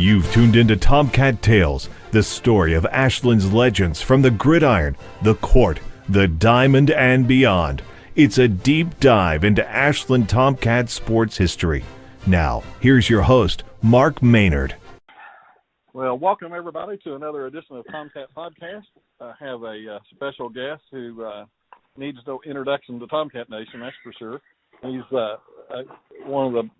You've tuned into Tomcat Tales, the story of Ashland's legends from the gridiron, the court, the diamond, and beyond. It's a deep dive into Ashland Tomcat sports history. Now, here's your host, Mark Maynard. Well, welcome everybody to another edition of Tomcat Podcast. I have a special guest who needs no introduction to Tomcat Nation, that's for sure. He's one of the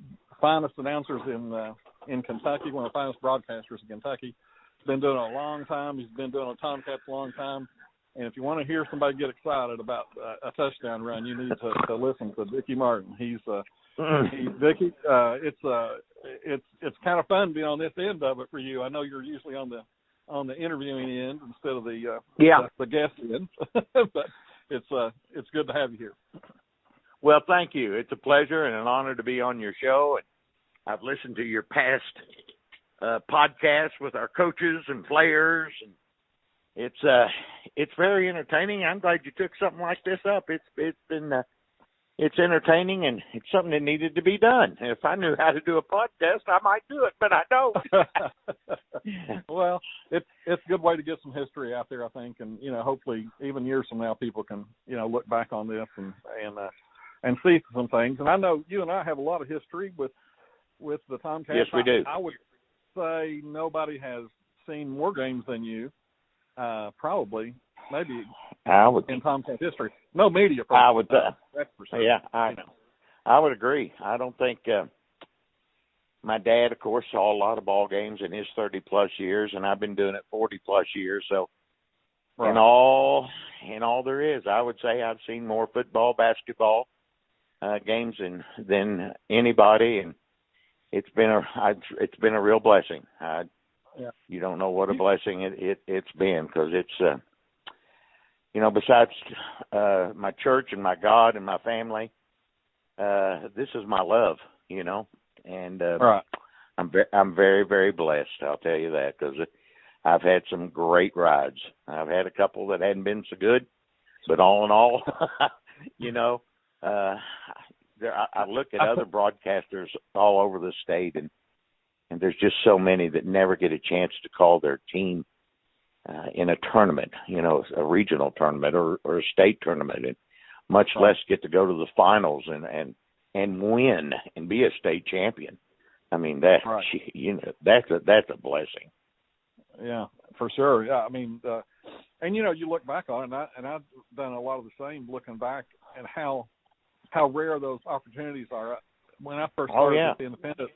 finest announcers in Kentucky, one of the finest broadcasters in Kentucky. He's been doing it a long time. He's been doing a Tomcats a long time. And if you want to hear somebody get excited about a touchdown run, you need to listen to Dicky Martin. Dicky, it's kind of fun being on this end of it for you. I know you're usually on the interviewing end instead of the guest end, but it's good to have you here. Well, thank you. It's a pleasure and an honor to be on your show. I've listened to your past podcasts with our coaches and players, and it's very entertaining. I'm glad you took something like this up. It's entertaining, and it's something that needed to be done. If I knew how to do a podcast, I might do it, but I don't. Well, it's a good way to get some history out there, I think, and hopefully even years from now, people can look back on this and see some things. And I know you and I have a lot of history with the Tomcats. Yes, we do. I would say nobody has seen more games than you. Probably, maybe in Tomcat history. No media. I would. That's for sure. Yeah, I would agree. I don't think my dad, of course, saw a lot of ball games in his 30-plus years, and I've been doing it 40-plus years. So, right. in all there is, I would say I've seen more football, basketball games than anybody, and it's been a real blessing. You don't know what a blessing it's been, because it's besides my church and my God and my family, this is my love, and right. I'm very, very blessed. I'll tell you that, because I've had some great rides. I've had a couple that hadn't been so good, but all in all, I look at other broadcasters all over the state, and there's just so many that never get a chance to call their team in a tournament, a regional tournament or a state tournament, and much less get to go to the finals and win and be a state champion. I mean, that's a blessing. Yeah, for sure. Yeah, I mean, and you look back on it, and I've done a lot of the same, looking back at how rare those opportunities are. When I first started with the Independent,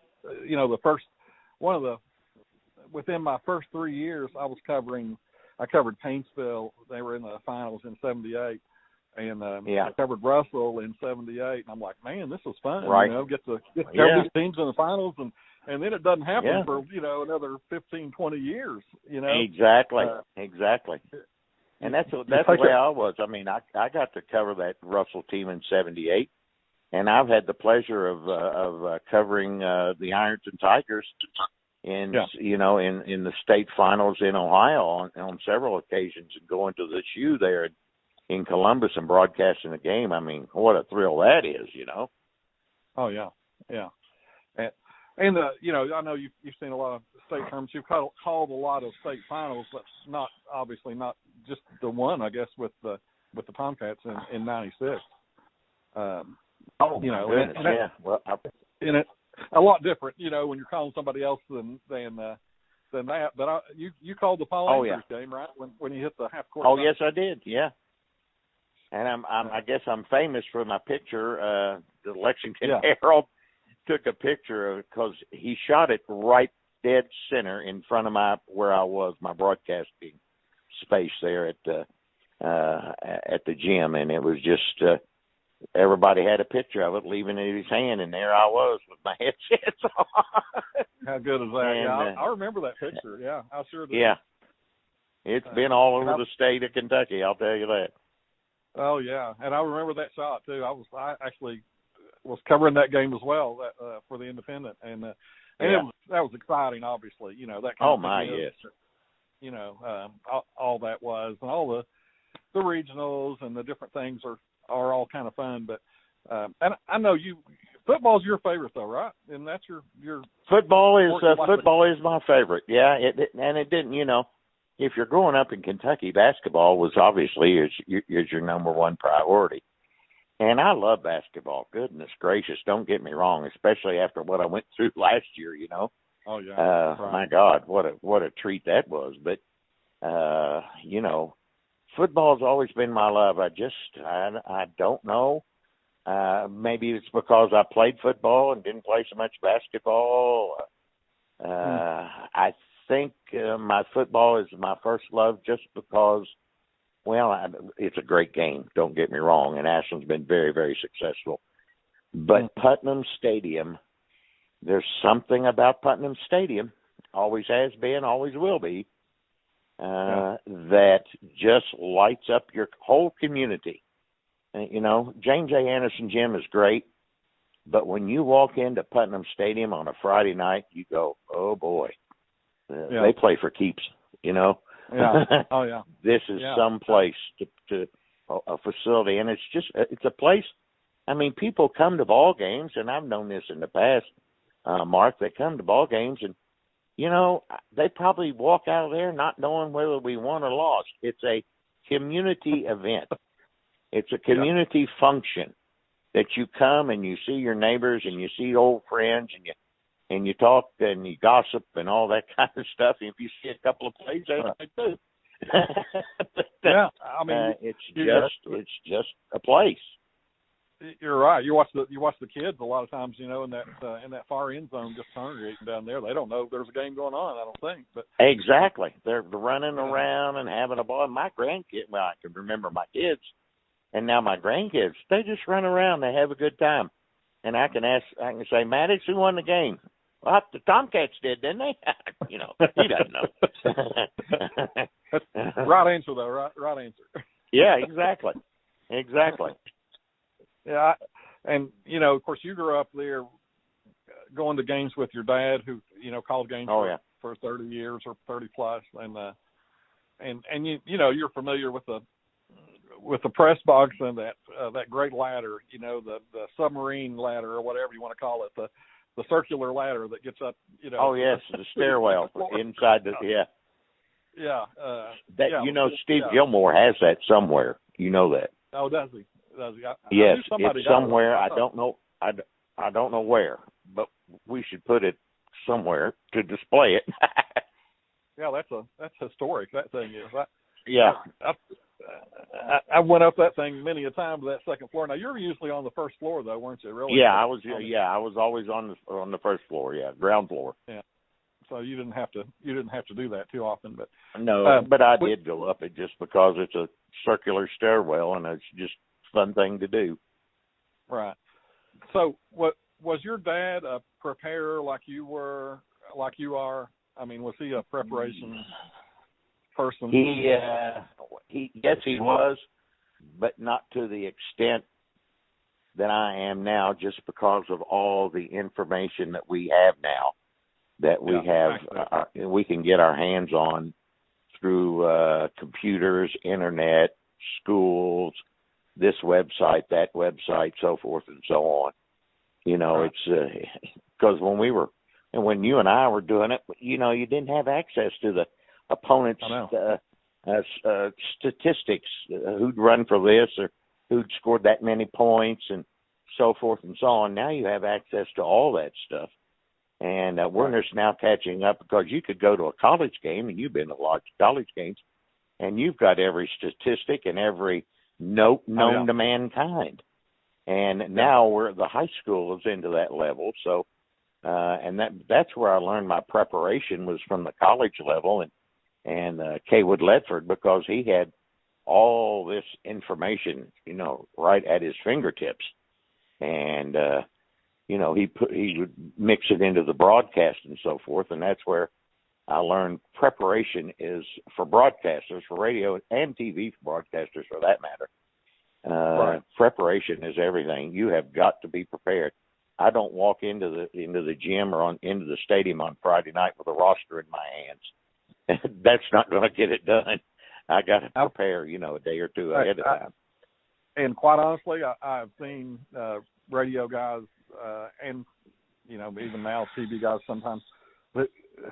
within my first 3 years, I covered Paintsville. They were in the finals in '78, and I covered Russell in '78. And I'm like, man, this is fun. Right. Get to cover these teams in the finals, and then it doesn't happen for another 15, 20 years. Exactly. And that's the way I was. I mean, I got to cover that Russell team in '78, and I've had the pleasure of covering the Ironton Tigers in the state finals in Ohio on several occasions, and going to the shoe there in Columbus and broadcasting the game. I mean, what a thrill that is, Oh yeah. And I know you've seen a lot of state tournaments. You've called a lot of state finals, but not just the one, I guess, with the Tomcats in '96. And a lot different, when you're calling somebody else than that. But you called the Paul Andrews game, right? When you hit the half court. Oh, yes, I did. Yeah. And I guess I'm famous for my picture. The Lexington Herald took a picture of it, because he shot it right dead center in front of where I was, my broadcasting space there at the gym, and it was just everybody had a picture of it, leaving it in his hand, and there I was with my headsets on. How good is that? And, I remember that picture. Yeah, I sure do. Yeah, it's been all over the state of Kentucky, I'll tell you that. Oh yeah, and I remember that shot too. I actually was covering that game as well for the Independent, and that was exciting. Obviously, that kind of thing. Yes. All that was, and all the regionals and the different things are all kind of fun. But and I know you Football's your favorite, though, right? And that's your football sport is my favorite. Yeah, it didn't. If you're growing up in Kentucky, basketball was obviously is your number one priority. And I love basketball. Goodness gracious, don't get me wrong, especially after what I went through last year. Oh yeah. Right. My God, what a treat that was. But football's always been my love. I don't know. Maybe it's because I played football and didn't play so much basketball. I think my football is my first love just because, it's a great game. Don't get me wrong, and Ashland's been very, very successful. But Putnam Stadium, there's something about Putnam Stadium, always has been, always will be, that just lights up your whole community. James A. Anderson Gym is great, but when you walk into Putnam Stadium on a Friday night, you go, oh boy, they play for keeps, Yeah. Oh yeah. This is some place to a facility, and it's a place. I mean, people come to ball games, and I've known this in the past, Mark. They come to ball games, and they probably walk out of there not knowing whether we won or lost. It's a community event. It's a community function that you come and you see your neighbors and you see old friends and you talk and you gossip and all that kind of stuff. And if you see a couple of plays, they do. Yeah, I mean, it's just a place. You're right. You watch the kids a lot of times, in that far end zone, just congregating down there. They don't know there's a game going on. I don't think, but exactly, they're running around and having a ball. My grandkids, I can remember my kids, and now my grandkids, they just run around. They have a good time, and I can say, Maddox, who won the game? Well, the Tomcats did, didn't they? He doesn't know. Right answer, though. Right answer. Yeah, exactly. Yeah, and of course, you grew up there, going to games with your dad, who called games for 30 years or 30 plus, and you're familiar with the press box and that great ladder, the submarine ladder or whatever you want to call it, the circular ladder that gets up, Oh yes, the stairwell inside the Yeah. Steve Gilmore has that somewhere. You know that. Oh, does he? Yes, it's somewhere. I don't know. I don't know where, but we should put it somewhere to display it. Yeah, that's historic. That thing is. I went up that thing many a time to that second floor. Now you're usually on the first floor, though, weren't you? Really? Yeah, I was. Yeah, I was always on the first floor. Yeah, ground floor. Yeah. So you didn't have to do that too often, but no. But I did go up it just because it's a circular stairwell and it's just a fun thing to do. Right. So what was your dad a preparer like you are? I mean, was he a preparation person? Yes, he was, but not to the extent that I am now, just because of all the information that we have now, that we we can get our hands on through computers, internet, schools, this website, that website, so forth and so on. It's because when you and I were doing it, you didn't have access to the opponent's statistics, who'd run for this or who'd scored that many points and so forth and so on. Now you have access to all that stuff. And we're just now catching up, because you could go to a college game, and you've been to a lot of college games, and you've got every statistic and every note known to mankind. And now the high school is into that level. So, and that's where I learned my preparation, was from the college level and Kaywood Ledford, because he had all this information, right at his fingertips. And, he would mix it into the broadcast and so forth. And that's where I learned preparation is for broadcasters, for radio and TV broadcasters, for that matter. Preparation is everything. You have got to be prepared. I don't walk into the gym or into the stadium on Friday night with a roster in my hands. That's not going to get it done. I got to prepare, a day or two ahead of time. And quite honestly, I've seen radio guys and even now TV guys sometimes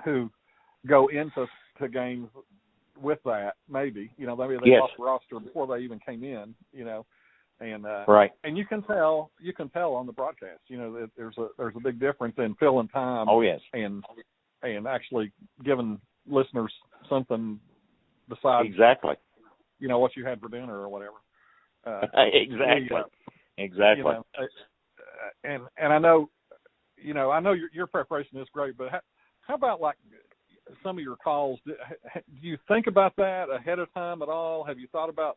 who go into games with that, maybe they yes. lost the roster before they even came in, and right. And you can tell on the broadcast, that there's a big difference in filling time. Oh yes. And actually giving listeners something besides exactly, what you had for dinner or whatever. Exactly. And I know, your preparation is great, but how about like some of your calls? Do you think about that ahead of time at all? Have you thought about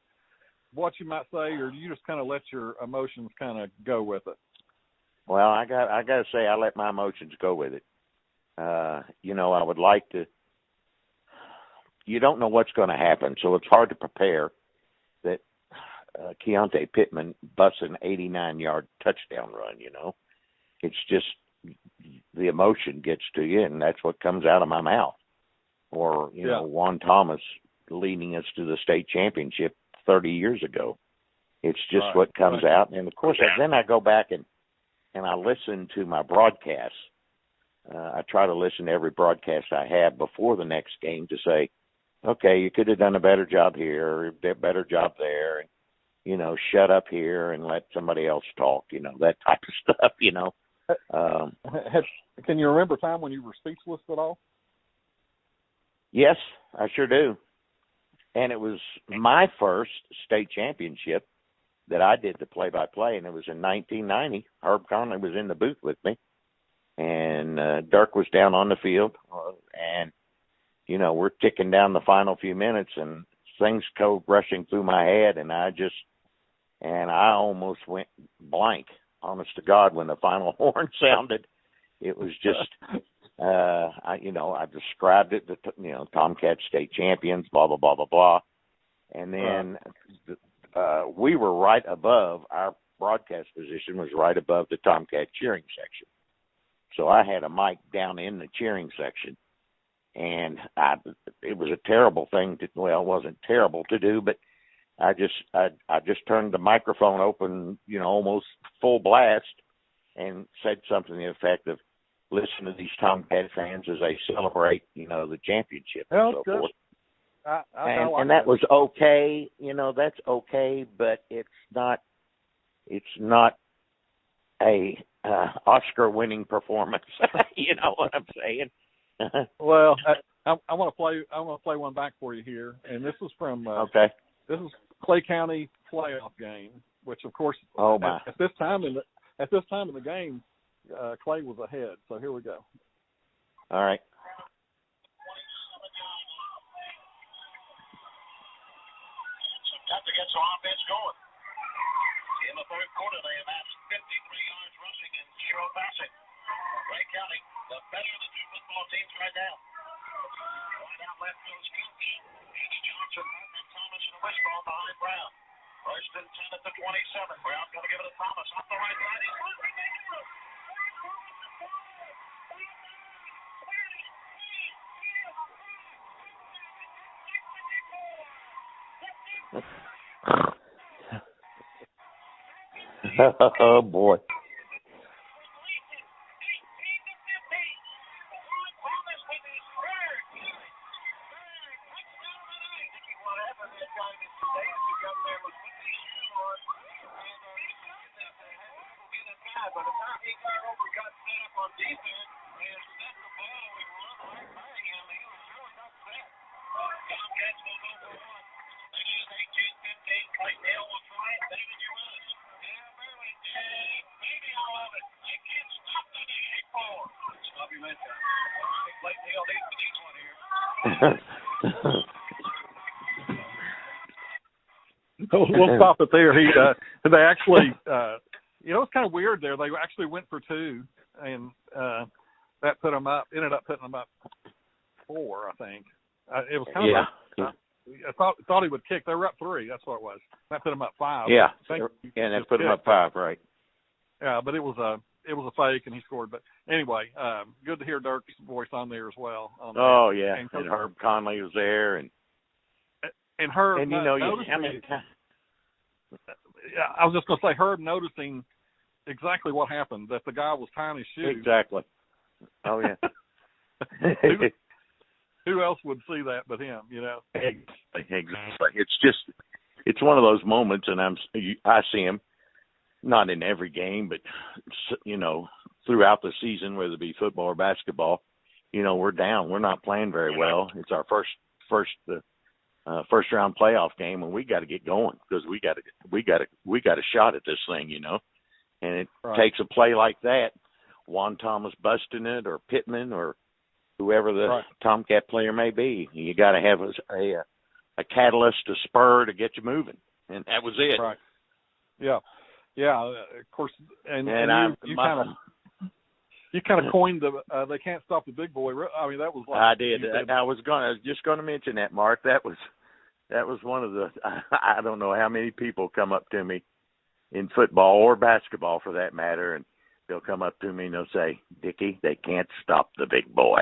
what you might say, or do you just kind of let your emotions kind of go with it? Well, I got to say, I let my emotions go with it. I would like to. You don't know what's going to happen, so it's hard to prepare. That Keontae Pittman busts an 89-yard touchdown run. It's just the emotion gets to you, and that's what comes out of my mouth. Or Juan Thomas leading us to the state championship 30 years ago. It's just right. what comes out, and of course, then I go back and I listen to my broadcasts. I try to listen to every broadcast I have before the next game to say, okay, you could have done a better job here, or a better job there, and, shut up here and let somebody else talk, that type of stuff, Can you remember a time when you were speechless at all? Yes, I sure do. And it was my first state championship that I did the play-by-play, and it was in 1990. Herb Conley was in the booth with me, and Dirk was down on the field, and we're ticking down the final few minutes, and things go rushing through my head, and I almost went blank, honest to God, when the final horn sounded. It was just, I described it, Tomcat state champions, blah, blah, blah, blah, blah. And then we were right above, our broadcast position was right above the Tomcat cheering section. So I had a mic down in the cheering section. And it was a terrible thing it wasn't terrible to do, but I just turned the microphone open, almost full blast, and said something to the effect of, listen to these Tomcat fans as they celebrate, the championship and so forth. And that was okay, that's okay, but it's not a Oscar-winning performance. You know what I'm saying? Well, I want to play one back for you here, and this is from this is Clay County playoff game, which of course at this time in the game, Clay was ahead. So here we go. All right. Got to get some offense going. In the third quarter, they amassed 53 yards rushing and 0 passing. Clay County, the better of the two football teams right now. Right out left goes Coach. It's Johnson, Martin, Thomas, and Wishbone behind Brown. First and 10 at the 27. Brown going to give it to Thomas off the right side. He's going to make it. Oh boy. We'll stop it there. They actually, it's kind of weird there. They actually went for 2, and that ended up putting them up 4, I think. It was kind of I thought he would kick. They were up 3. That's what it was. That put them up 5. Yeah, and that put them up 5, right? Yeah, but it was a fake, and he scored. But anyway, good to hear Dirk's voice on there as well. Oh yeah, and Herb Conley was there, and Herb. And I was just going to say, Herb noticing exactly what happened, that the guy was tying his shoes. Exactly. Oh, yeah. Who else would see that but him, you know? Exactly. It's one of those moments, and I see him, not in every game, but, you know, throughout the season, whether it be football or basketball, you know, we're down. We're not playing very well. It's our first round playoff game, and we got to get going because we got a shot at this thing, you know. And it takes a play like that, Juan Thomas busting it, or Pittman, or whoever the Tomcat player may be. You got to have a catalyst, a spur to get you moving, and that was it. Right. Yeah. Of course, and you kind of coined the they can't stop the big boy. I mean, that was like I did. I was just going to mention that, Mark. That was one of the. I don't know how many people come up to me in football or basketball, for that matter, and they'll come up to me and they'll say, "Dicky, they can't stop the big boy."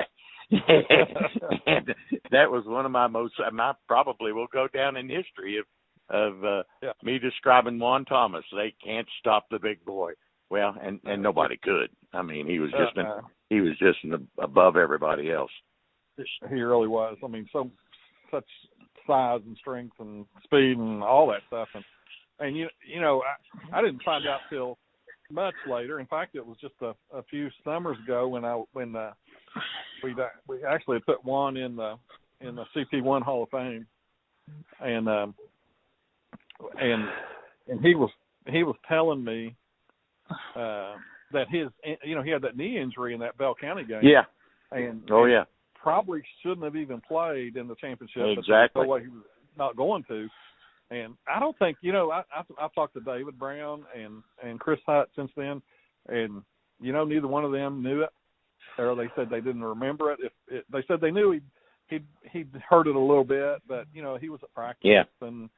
And that was one of my most. I probably will go down in history of me describing Juan Thomas. They can't stop the big boy. Well, and nobody could. I mean, he was just above everybody else. He really was. I mean, such size and strength and speed and all that stuff. And you know, I didn't find out till much later. In fact, it was just a few summers ago when we actually put Juan in the CP1 Hall of Fame, and he was telling me that he had that knee injury in that Bell County game. Yeah. And probably shouldn't have even played in the championship. Exactly. But he was not going to. And I don't think, you know, I've talked to David Brown and Chris Hutt since then, and, you know, neither one of them knew it, or they said they didn't remember it. They said they knew he'd heard it a little bit, but, you know, he was at practice. Yeah. And,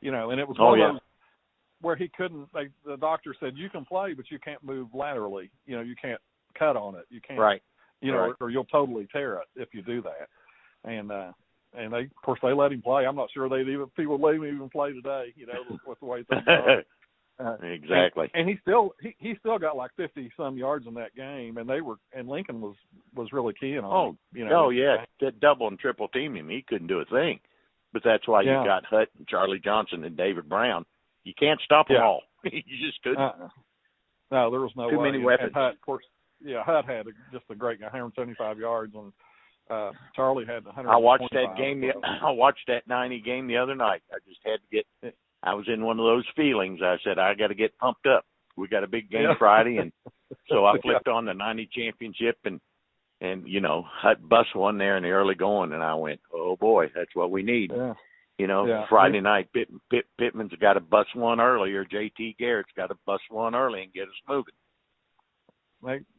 you know, and it was one of those where he couldn't, the doctor said, you can play, but you can't move laterally. You know, you can't cut on it. You can't, you know, or you'll totally tear it if you do that. And they, of course, they let him play. I'm not sure people would let him even play today, you know, with the way things are. Exactly. And he still got like 50 some yards in that game, and Lincoln was really keying on him, you know. Oh yeah, that double and triple team him, he couldn't do a thing. But that's why you got Hutt and Charlie Johnson and David Brown. You can't stop them all. You just couldn't. No, there was no Too way. many weapons. Hutt, of course, Hutt had just a great 175 yards, and Charlie had 125. I watched that game. I watched that 90 game the other night. I just had to get. I was in one of those feelings. I said, I got to get pumped up. We got a big game Friday, and so I flipped on the 90 championship, and you know, Hutt bust one there in the early going, and I went, oh boy, that's what we need. Yeah. You know, Friday night, Pittman's got to bust one early, or JT Garrett's got to bust one early and get us moving.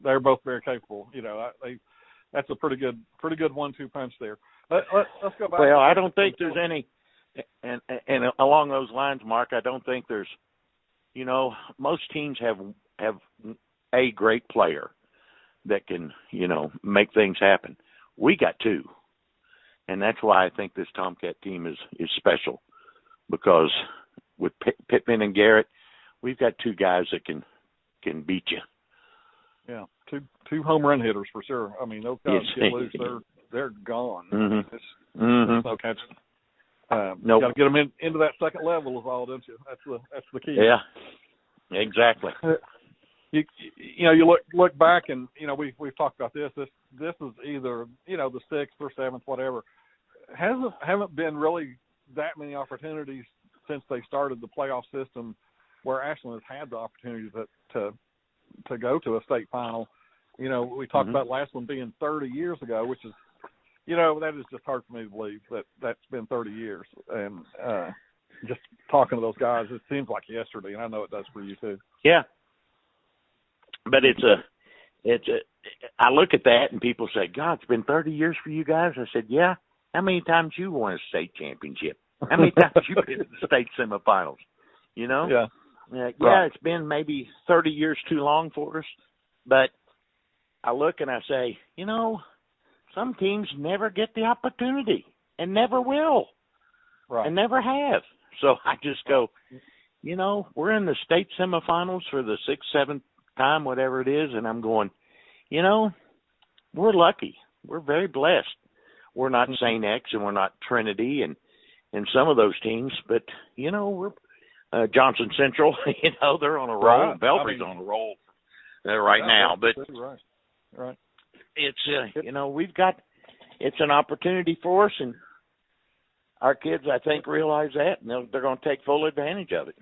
They're both very capable. You know, that's a pretty good 1-2 punch there. Let's go back. Well, I don't think there's any, and along those lines, Mark, I don't think there's, you know, most teams have a great player that can, you know, make things happen. We got two. And that's why I think this Tomcat team is special, because with Pittman and Garrett, we've got two guys that can beat you. Yeah, two home run hitters for sure. I mean, those guys get loose, they're gone. Mm-hmm. No catching. Nope. Got to get them into that second level is all, don't you? That's the key. Yeah, exactly. You know, you look back, and you know we've talked about this. This is either, you know, the 6th or 7th, whatever. Haven't been really that many opportunities since they started the playoff system where Ashland has had the opportunity to go to a state final. You know, we talked about last one being 30 years ago, which is, you know, that is just hard for me to believe that's been 30 years. And just talking to those guys, it seems like yesterday, and I know it does for you too. Yeah. But I look at that and people say, God, it's been 30 years for you guys. I said, yeah. How many times you won a state championship? How many times you been to the state semifinals? You know? Yeah. It's been maybe 30 years too long for us. But I look and I say, you know, some teams never get the opportunity and never will. Right. And never have. So I just go, you know, we're in the state semifinals for the 6th, 7th, time, whatever it is, and I'm going, we're lucky. We're very blessed. We're not St. X and we're not Trinity and some of those teams, but, we're Johnson Central, they're on a roll. Right. Belfry's on a roll right now. But right. It's, we've got – it's an opportunity for us, and our kids, I think, realize that, and they're going to take full advantage of it.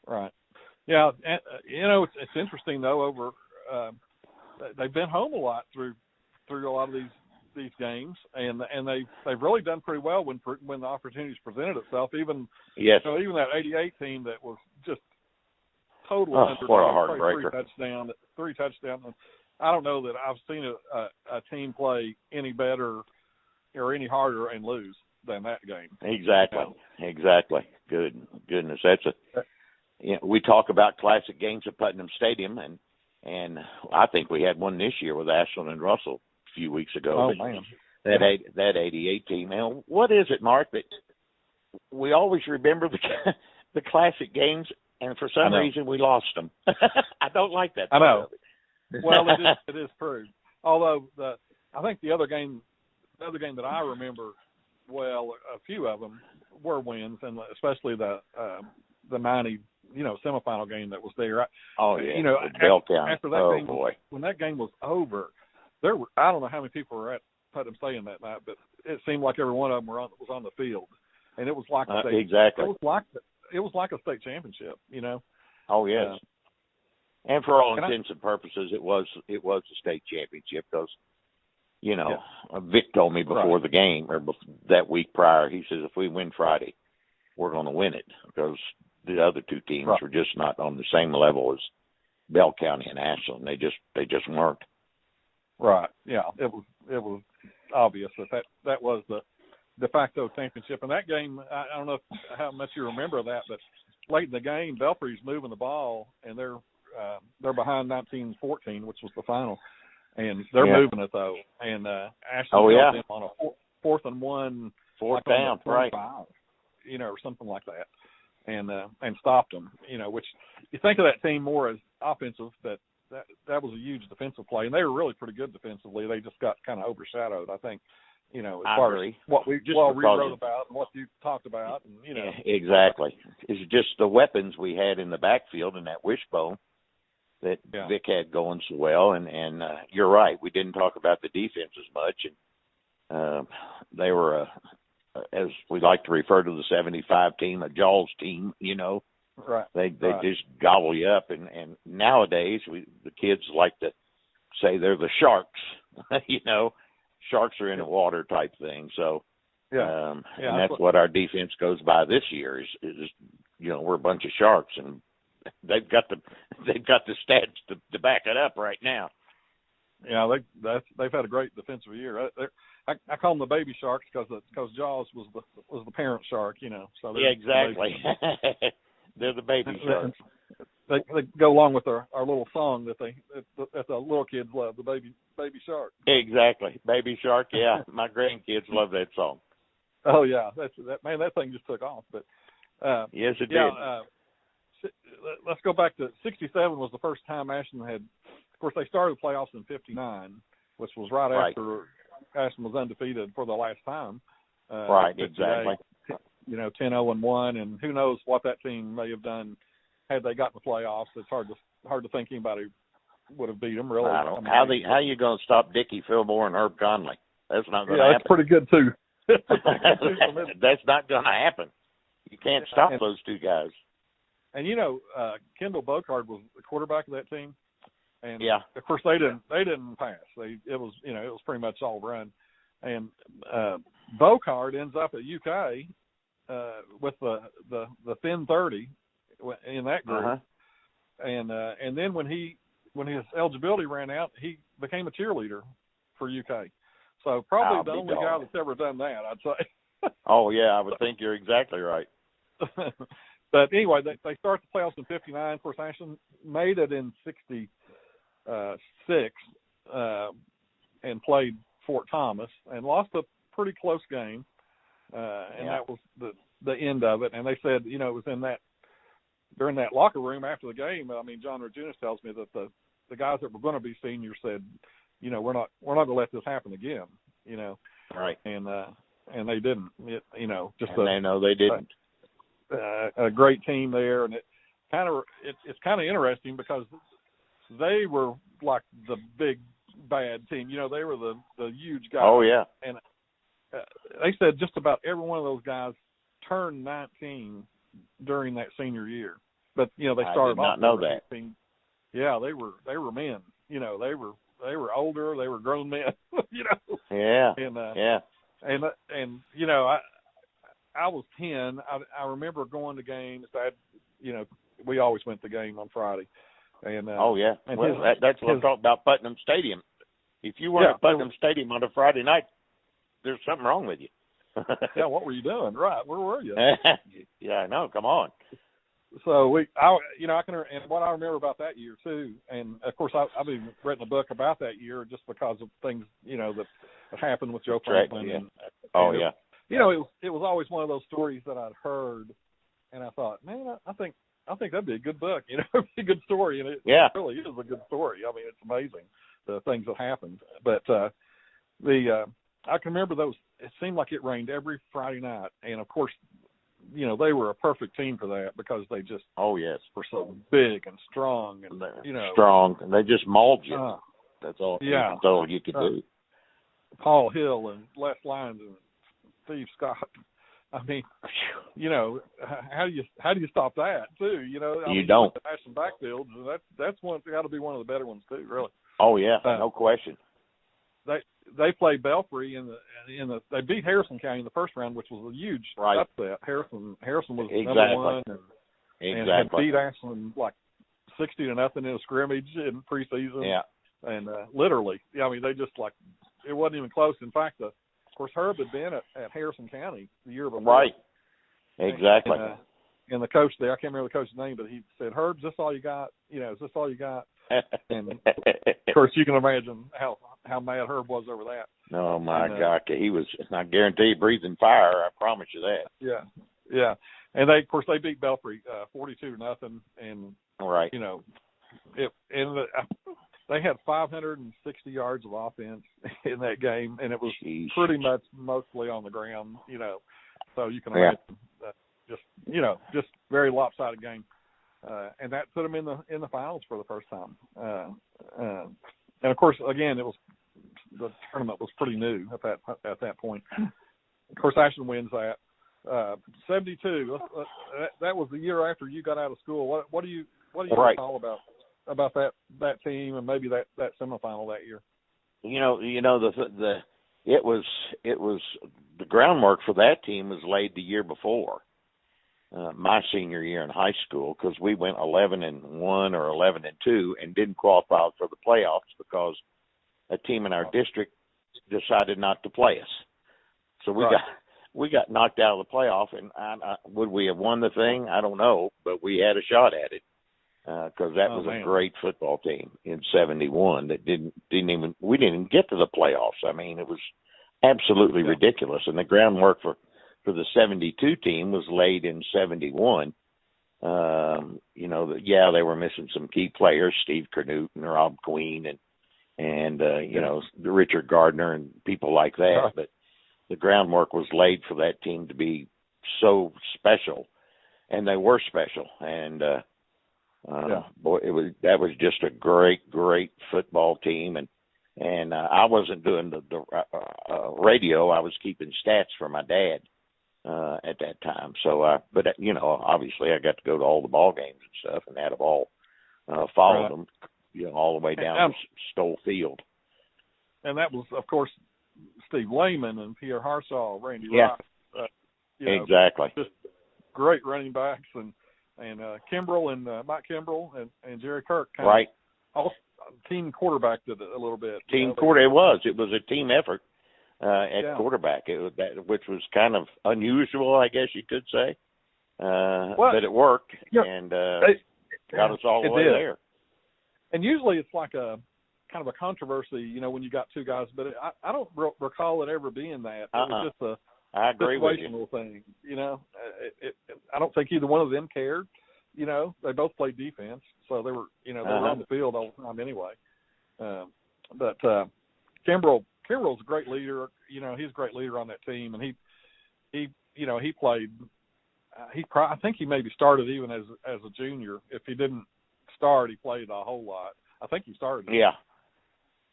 Right. Yeah, and, it's interesting, though, they've been home a lot through a lot of these games, and they've really done pretty well when the opportunities presented itself. Even even that '88 team that was just totally underdog, what a heartbreaker. three touchdowns. I don't know that I've seen a team play any better or any harder and lose than that game. Exactly. Goodness, that's we talk about classic games at Putnam Stadium, and I think we had one this year with Ashland and Russell a few weeks ago. Oh, man. That '88 team. Now, what is it, Mark, that we always remember the classic games, and for some reason we lost them? I don't like that. I know. Well, it is true. Although I think the other game that I remember well, a few of them were wins, and especially the '90 semifinal game that was there. Bell County. After that game, boy, when that game was over, I don't know how many people were at Putnam Stadium that night, but it seemed like every one of them was on the field, and it was like exactly. It was like a state championship, Oh yes. And for all intents and purposes, it was a state championship because, Vic told me before the game or that week prior, he says, if we win Friday, we're going to win it because the other two teams were just not on the same level as Bell County and Ashland. They just weren't. Right. Yeah. It was obvious that was the de facto championship. And that game, I don't know how much you remember that, but late in the game, Belfry's moving the ball, and they're behind 19-14, which was the final, and they're moving it though. And Ashland held them on a 4th and 1, fourth down, right? Or something like that, and stopped them. Which you think of that team more as offensive. That was a huge defensive play, and they were really pretty good defensively. They just got kind of overshadowed, I think. As far as what we wrote about and what you talked about, and exactly. It's just the weapons we had in the backfield and that wishbone that Vic had going so well, and you're right. We didn't talk about the defense as much, and they were as we like to refer to the 75 team, a Jaws team. Right. They just gobble you up, and nowadays the kids like to say they're the sharks. Sharks are in the water type thing. So, and that's what our defense goes by this year is we're a bunch of sharks, and they've got the stats to back it up right now. Yeah, they've had a great defensive year. I call them the baby sharks because Jaws was the parent shark, So exactly. They're the baby sharks. They go along with our little song that the little kids love, the baby shark. Exactly, baby shark. Yeah, my grandkids love that song. Oh yeah, that thing just took off. But yes, it did. Let's go back to '67 was the first time Ashland had. Of course, they started the playoffs in '59, which was right after Ashland was undefeated for the last time. Right, exactly. 10-0-1, and who knows what that team may have done had they gotten the playoffs. It's hard to think anybody would have beat them. Really, how are you going to stop Dicky Fillmore and Herb Conley? That's not going to happen. That's pretty good too. That's not going to happen. You can't stop those two guys. And Kendall Bocard was the quarterback of that team, and of course they didn't pass. It was pretty much all run, and Bocard ends up at UK with the thin 30 in that group, and then when his eligibility ran out, he became a cheerleader for UK. So probably the only guy that's ever done that, I'd say. Oh yeah, I would think you're exactly right. But anyway, they start the playoffs in '59. Of course, Ashland made it in '66 and played Fort Thomas and lost a pretty close game, and that was the end of it. And they said, it was in that during that locker room after the game, I mean, John Rajunas tells me that the guys that were going to be seniors said, you know, we're not going to let this happen again, you know. Right. And they didn't, you know, just and they know they didn't. A great team there, and it's kind of interesting because they were like the big bad team. You know, they were the huge guys. Oh yeah. And they said just about every one of those guys turned 19 during that senior year. But you know, they started off. I did not know that. 18. Yeah, they were men. You know, they were older. They were grown men. You know. Yeah. And yeah. And you know, I was 10. I remember going to games. You know, we always went to the game on Friday. And oh yeah, and well, that's what I'm talking about. Putnam Stadium. If you weren't at Putnam Stadium on a Friday night, there's something wrong with you. Yeah, what were you doing? Right, where were you? Yeah, I know. Come on. So you know, and what I remember about that year too, and of course I've even written a book about that year just because of things, you know, that happened with Joe Franklin. Yeah. And yeah. You know, it was always one of those stories that I'd heard, and I thought, man, I think that'd be a good book. You know, it'd be a good story, and it really is a good story. I mean, it's amazing the things that happened. But I can remember those. It seemed like it rained every Friday night, and of course, you know, they were a perfect team for that because they just were so big and strong, and you know, strong, and they just mauled you. That's all. Yeah, that's all you could do. Paul Hill and Les Lyons and Steve Scott. I mean, you know, how do you stop that too? You know, you don't. The Ashland backfields, and that's got to be one of the better ones too, really. Oh yeah, no question. They played Belfry they beat Harrison County in the first round, which was a huge upset. Harrison was number one, and had beat Ashland like 60-0 in a scrimmage in preseason. Yeah, and literally, I mean, they just it wasn't even close. In fact, of course, Herb had been at Harrison County the year before. Right. Exactly. And the coach there, I can't remember the coach's name, but he said, "Herb, is this all you got? You know, is this all you got?" And of course, you can imagine how mad Herb was over that. Oh my God, he was. I guarantee breathing fire. I promise you that. Yeah. And they beat Belfry 42-0, and you know, they had 560 yards of offense in that game, and it was pretty much mostly on the ground. You know, so you can imagine just very lopsided game. And that put them in the finals for the first time. And of course, again, the tournament was pretty new at that point. Of course, Ashland wins that 72. That was the year after you got out of school. What do you recall about that team and maybe that semifinal that year? You know it was the groundwork for that team was laid the year before. My senior year in high school, because we went 11-1 or 11-2 and didn't qualify for the playoffs because a team in our district decided not to play us. So we got knocked out of the playoff, and would we have won the thing? I don't know, but we had a shot at it because that was a great football team in '71 that we didn't even get to the playoffs. I mean, it was absolutely ridiculous, and the groundwork for the 72 team was laid in 71. You know, they were missing some key players, Steve Canute and Rob Queen and you know, Richard Gardner and people like that. But the groundwork was laid for that team to be so special, and they were special. And boy, that was just a great football team. And I wasn't doing the radio. I was keeping stats for my dad at that time. So, but you know, obviously, I got to go to all the ball games and stuff, and had all followed them, you know, all the way down to Stoll Field. And that was, of course, Steve Lehman and Pierre Harshaw, Randy Ross. Exactly. Just great running backs, and Kimbrell and Mike Kimbrell and Jerry Kirk. Also team quarterbacked it a little bit. It was a team effort at quarterback, which was kind of unusual, I guess you could say. But it worked, and got us all the way there. And usually it's like a kind of a controversy, you know, when you got two guys. But I don't recall it ever being that. It was just a I agree with you. thing, you know. I don't think either one of them cared. you know, they both played defense, so they were, you know, they were on the field all the time anyway. But Kimbrell's a great leader. You know, he's a great leader on that team, and he you know, he played. I think he maybe started even as a junior. If he didn't start, he played a whole lot. I think he started. Yeah.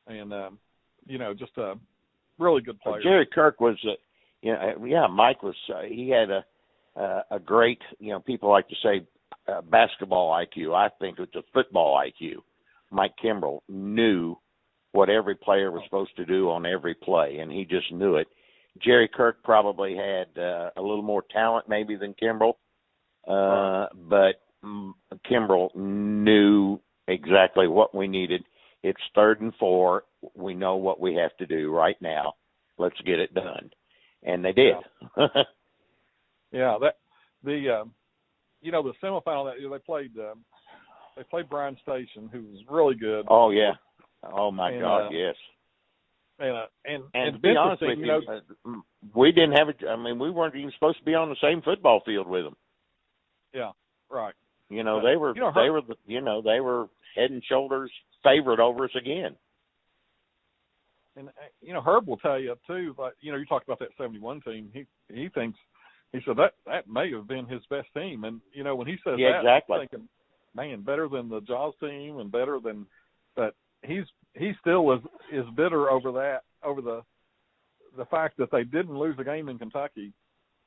And you know, just a really good player. Jerry Kirk was, Mike was. He had a great, you know, people like to say basketball IQ. I think it's a football IQ. Mike Kimbrell knew what every player was supposed to do on every play, and he just knew it. Jerry Kirk probably had a little more talent maybe than Kimbrell, but Kimbrell knew exactly what we needed. It's 3rd and 4. We know what we have to do right now. Let's get it done, and they did. Yeah, you know, the semifinal that they played Bryan Station, who was really good. Oh yeah. Oh my God, yes. And to be honest with you, we didn't have it. I mean, we weren't even supposed to be on the same football field with them. Yeah, right. You know, they were head and shoulders favorite over us again. And you know, Herb will tell you too. But you know, you talked about that 71 team. He thinks, he said that may have been his best team. And you know, when he says that, exactly. I'm thinking, man, better than the Jaws team and better than. But he still is bitter over the fact that they didn't lose a game in Kentucky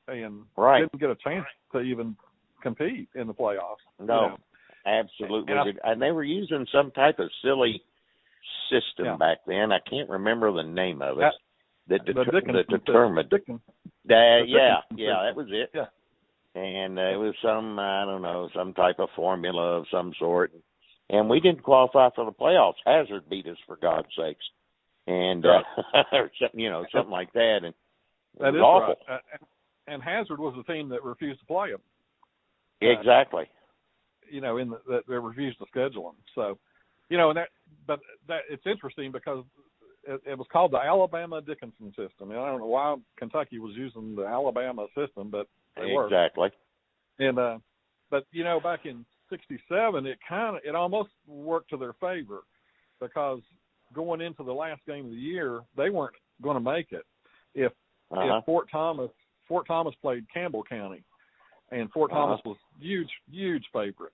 and didn't get a chance to even compete in the playoffs. No, you know? Absolutely. And they were using some type of silly system back then. I can't remember the name of it. That determined. That was it. Yeah. And it was some type of formula of some sort. And we didn't qualify for the playoffs. Hazard beat us, for God's sakes. And, or something like that. And that is awful. Right. And Hazard was the team that refused to play him. Exactly. You know, that they refused to schedule them. So, you know, but it's interesting because it was called the Alabama Dickinson system. And I don't know why Kentucky was using the Alabama system, but they were. Exactly. And but you know, back in '67, it almost worked to their favor because going into the last game of the year, they weren't going to make it if Fort Thomas played Campbell County, and Fort Thomas was huge favorite,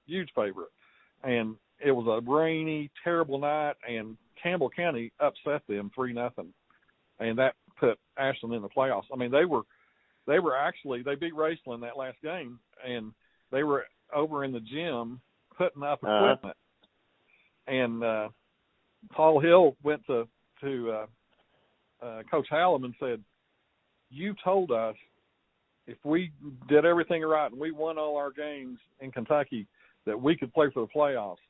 and it was a rainy, terrible night, and Campbell County upset them 3-0, and that put Ashland in the playoffs. I mean, they beat Raceland that last game, and they were over in the gym putting up equipment, and Paul Hill went to Coach Hallam and said, "You told us if we did everything right and we won all our games in Kentucky that we could play for the playoffs.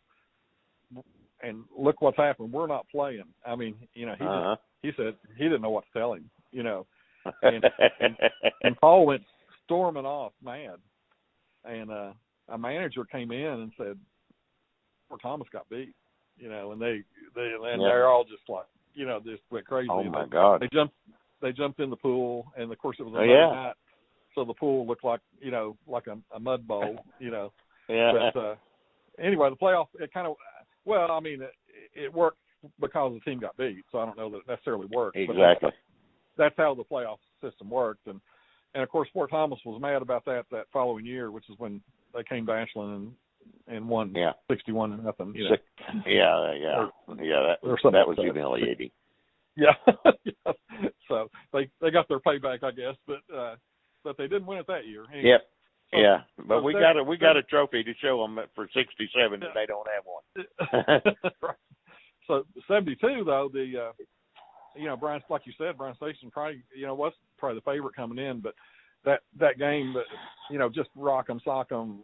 And look what's happened. We're not playing." I mean, you know, he said he didn't know what to tell him, you know. And Paul went storming off mad. And a manager came in and said, Fort Thomas got beat, you know, and they're all just like, you know, just went crazy. Oh my God. They jumped in the pool, and of course it was a Monday night, so the pool looked like, you know, like a mud bowl, you know. But anyway, the playoff, it kind of, well, I mean, it worked because the team got beat, so I don't know that it necessarily worked. Exactly. But that's how the playoff system worked, and of course Fort Thomas was mad about that following year, which is when they came to Ashland and won 61-0. You know. That was humiliating. Yeah. So they got their payback, I guess, but they didn't win it that year. Anyway. Yep. But we got a trophy to show them for 67 that they don't have one. Right. So 72 though, you know, Bryan, like you said, Bryan Station probably, you know, was probably the favorite coming in, but that game, you know, just rock 'em, sock 'em,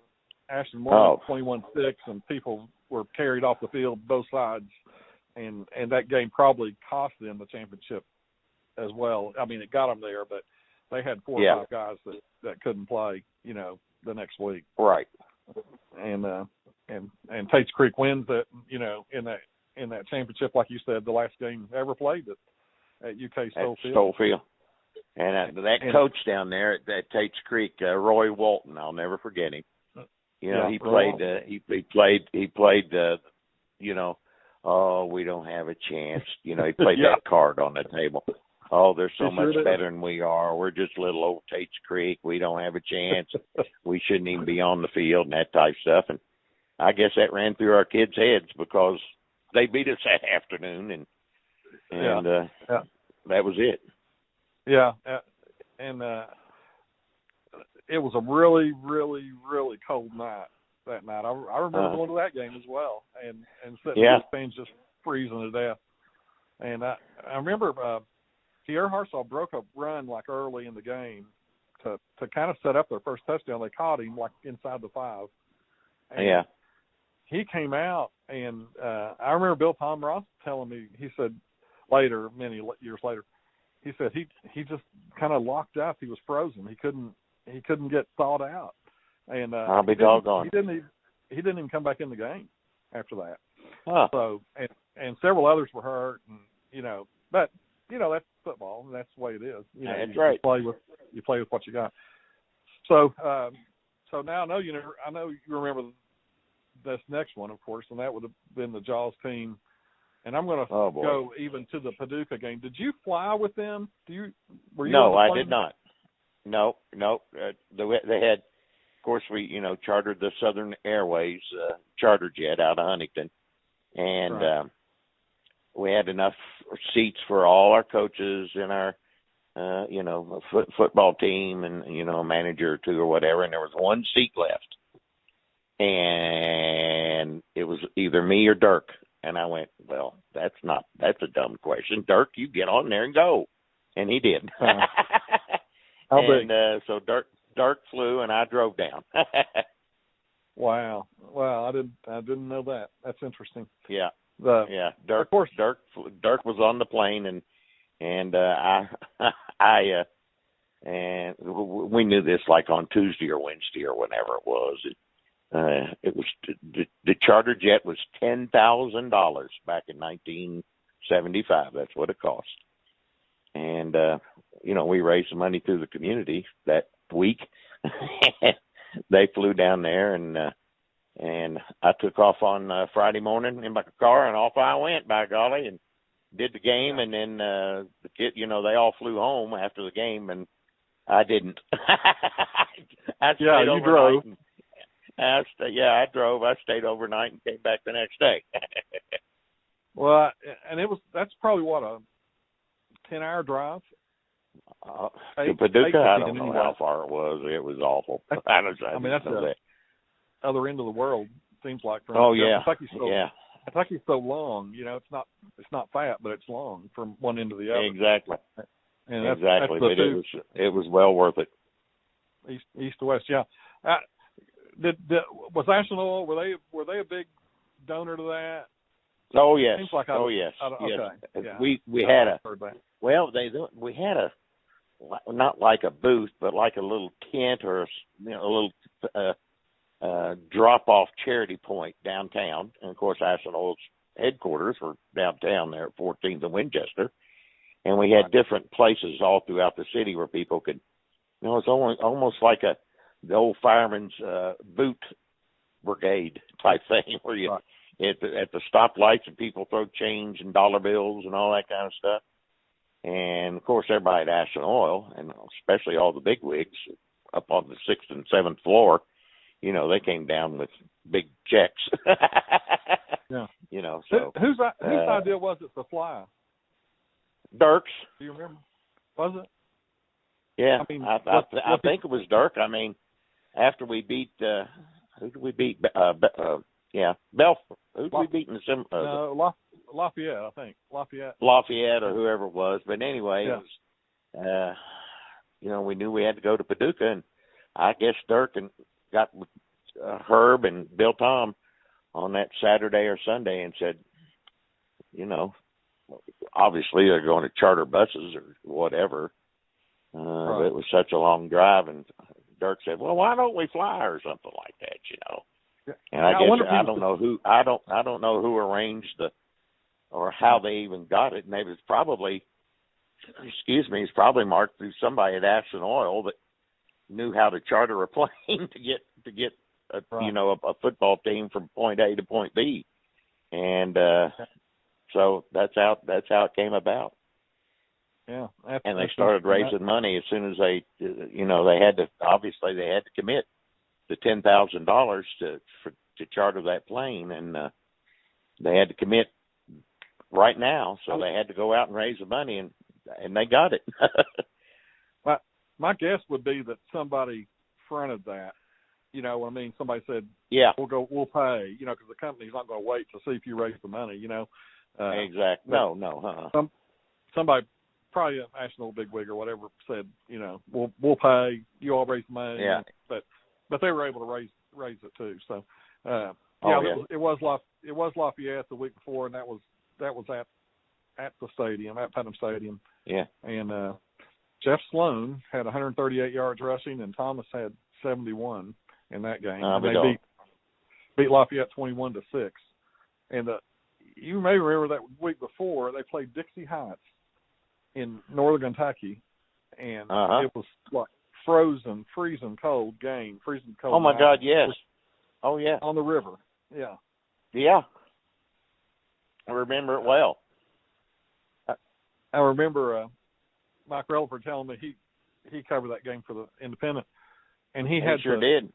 Ashland won 21-6, and people were carried off the field both sides, and that game probably cost them the championship as well. I mean, it got them there, but they had 4 or 5 guys that couldn't play, you know, the next week. Right. And Tate's Creek wins that, you know, in that championship, like you said, the last game ever played at UK Stolefield. And that coach down there at Tate's Creek, Roy Walton, I'll never forget him. You know, Yeah, he played, you know, oh, we don't have a chance. You know, he played that card on the table. Oh, they're so much better than we are. We're just little old Tate's Creek. We don't have a chance. We shouldn't even be on the field and that type of stuff. And I guess that ran through our kids' heads because they beat us that afternoon, and that was it. Yeah, and it was a really, really, really cold night that night. I remember going to that game as well, and sitting with fans just freezing to death. And I remember Pierre Harsaw broke a run like early in the game to kind of set up their first touchdown. They caught him like inside the 5. And he came out, and I remember Bill Tom Ross telling me, he said later, many years later, he said he just kind of locked up. He was frozen. He couldn't get thawed out. And I'll be doggone. He didn't even come back in the game after that. Huh. So and several others were hurt, and but that's football, and that's the way it is. That's right. You play with what you got. So now I know you remember this next one, of course, and that would have been the Jaws team. And I'm going to go even to the Paducah game. Did you fly with them? No, I did not. No. They had, of course, we chartered the Southern Airways charter jet out of Huntington, and we had enough seats for all our coaches and our football team and a manager or two or whatever. And there was one seat left, and it was either me or Dirk. And I went, well, that's a dumb question. Dirk, you get on there and go. And he did. So Dirk flew and I drove down. Wow. I didn't know that. That's interesting. Yeah. Dirk, of course, Dirk was on the plane, and we knew this like on Tuesday or Wednesday or whenever it was. It was the charter jet was $10,000 back in 1975. That's what it cost, and we raised some money through the community that week. They flew down there, and I took off on Friday morning in my car, and off I went, by golly, and did the game, and then the kid, they all flew home after the game, and I didn't. You drove. I drove. I stayed overnight and came back the next day. Well, and that's probably what, a 10-hour drive. To Paducah, I don't know how far it was. It was awful. That's the other end of the world. Seems like. Kentucky's so long. It's not fat, but it's long from one end to the other. Exactly. And exactly. But it was well worth it. East to west, yeah. Was Ashland Oil, were they a big donor to that? Oh yes. Seems like yes. Okay. Yeah. We had we had a, not like a booth, but like a little tent or a little drop off charity point downtown. And of course, Ashland Oil's headquarters were downtown there at 14th and Winchester, and we had different places all throughout the city where people could. It's almost like the old fireman's boot brigade type thing, where you at the stoplights and people throw change and dollar bills and all that kind of stuff. And of course, everybody at Ashland Oil, and especially all the big wigs up on the 6th and 7th floor, they came down with big checks. Yeah. So whose idea was it to fly? Dirk's. Do you remember? Was it? Yeah, I think it was Dirk. I mean, after we beat, who did we beat? Belfort. Who did we beat in the sim? Lafayette, I think. Lafayette or whoever it was. But anyway, it was, we knew we had to go to Paducah, and I guess Dirk got with Herb and Bill Tom on that Saturday or Sunday and said, obviously they're going to charter buses or whatever. But it was such a long drive, and Dirk said, "Well, why don't we fly or something like that?" And I guess I don't know who arranged or how they even got it. And it was probably, it's probably marked through somebody at Ashland Oil that knew how to charter a plane to get a football team from point A to point B, and so that's how it came about. Yeah, and they started raising money as soon as they had to commit the $10,000 to charter that plane, and they had to commit right now, so they had to go out and raise the money, and they got it. My guess would be that somebody fronted that. You know what I mean? Somebody said, "Yeah, we'll pay." You know, because the company's not going to wait to see if you raise the money. You know, exactly. No. Somebody, probably an national bigwig or whatever, said, we'll pay. You all raise the money. Yeah. But they were able to raise it too. So, it was Lafayette the week before, and that was at the stadium, at Putnam Stadium. Yeah. And Jeff Sloan had 138 yards rushing, and Thomas had 71 in that game. And they beat Lafayette 21-6. And you may remember that week before they played Dixie Heights in northern Kentucky, and it was like freezing cold game, freezing cold. Oh my God, yes. Oh yeah. On the river. Yeah. Yeah. I remember it well. I remember Mike Relaford telling me he covered that game for the Independent, and he did.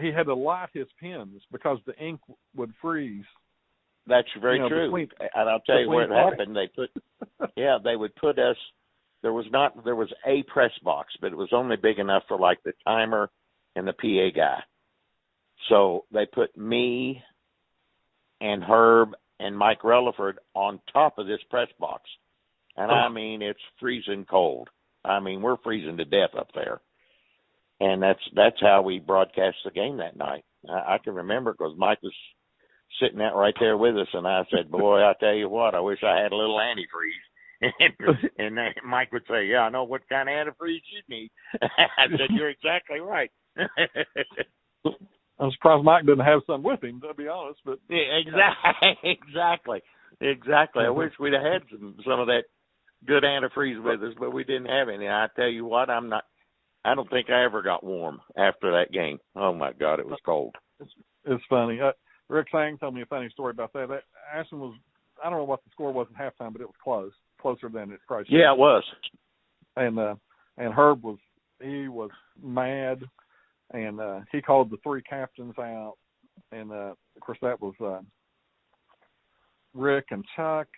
He had to light his pens because the ink would freeze. That's very true. And I'll tell you what happened. They would put us. There was a press box, but it was only big enough for like the timer and the PA guy. So they put me and Herb and Mike Relaford on top of this press box. And I mean, it's freezing cold. I mean, we're freezing to death up there. And that's how we broadcast the game that night. I can remember because Mike was sitting out right there with us, and I said, "Boy, I tell you what, I wish I had a little antifreeze." and Mike would say, "Yeah, I know what kind of antifreeze you need." I said, "You're exactly right." I'm surprised Mike didn't have some with him, to be honest. But yeah, exactly. I wish we'd have had some of that good antifreeze with us, but we didn't have any. I tell you what, I don't think I ever got warm after that game. Oh my God, it was cold. It's funny. Rick Sang told me a funny story about that. Ashland was, I don't know what the score was at halftime, but it was closer than it probably should. Yeah, it was. And Herb was mad, and he called the three captains out, and of course that was Rick and Chuck,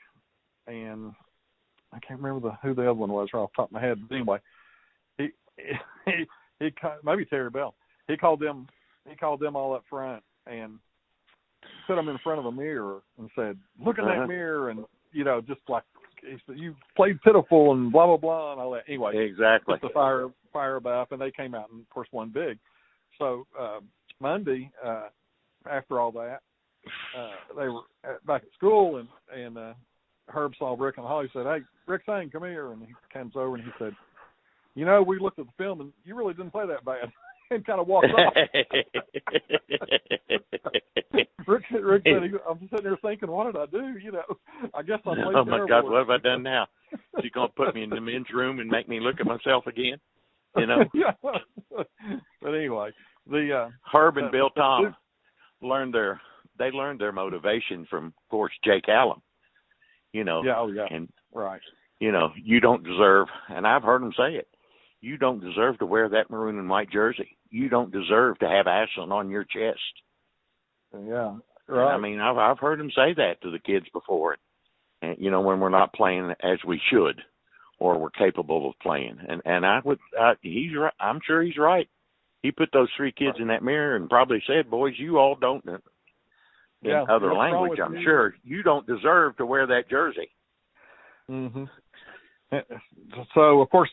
and I can't remember who the other one was right off the top of my head. But anyway, he maybe Terry Bell. He called them all up front and put them in front of a mirror and said, "Look at that mirror," and just like he said, "You played pitiful," and blah blah blah and all that. Anyway, exactly. The fire up, and they came out and of course won big. So Monday, after all that, they were back at school, and Herb saw Rick and Holly, said, "Hey, Rick Sang, come here," and he comes over and he said, "We looked at the film and you really didn't play that bad," and kind of walked off. Rick said, "I'm sitting there thinking, what did I do? I guess I played terrible." Oh my God, what have I done now? Is he going to put me in the men's room and make me look at myself again? Yeah. But anyway, the Herb and Bill Tom learned their motivation from, of course, Jake Allen. Yeah. Oh yeah. And right. You don't deserve, and I've heard him say it. You don't deserve to wear that maroon and white jersey. You don't deserve to have Ashland on your chest. Yeah, And, right. I mean, I've heard him say that to the kids before, and when we're not playing as we should, or we're capable of playing. And he's right. I'm sure he's right. He put those three kids in that mirror and probably said, "Boys, you all don't." In other language, I'm sure you don't deserve to wear that jersey. Mm-hmm. So of course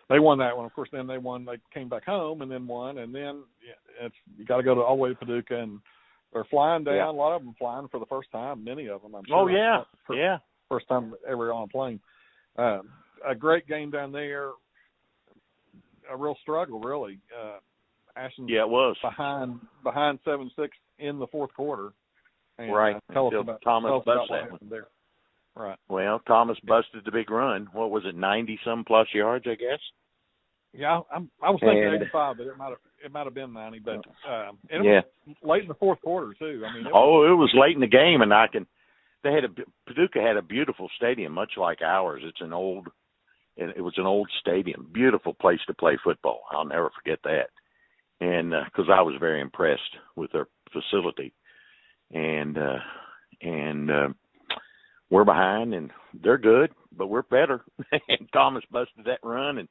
they won that one. Of course, then they won. They came back home and then won. And then you got to go all the way to Paducah, and they're flying down. Yeah. A lot of them flying for the first time. Many of them, I'm sure. Oh yeah, First time ever on a plane. A great game down there. A real struggle, really. Ashland. Yeah, it was behind 7-6 in the fourth quarter. And, right. Tell us about what happened there. Right. Well, Thomas busted the big run. What was it, 90-some plus yards, I guess? Yeah, I was thinking 85, but it might have been 90. But and it was late in the fourth quarter too. I mean, it was late in the game, and Paducah had a beautiful stadium, much like ours. It was an old stadium, beautiful place to play football. I'll never forget that, and because I was very impressed with their facility, and we're behind, and they're good, but we're better. And Thomas busted that run, and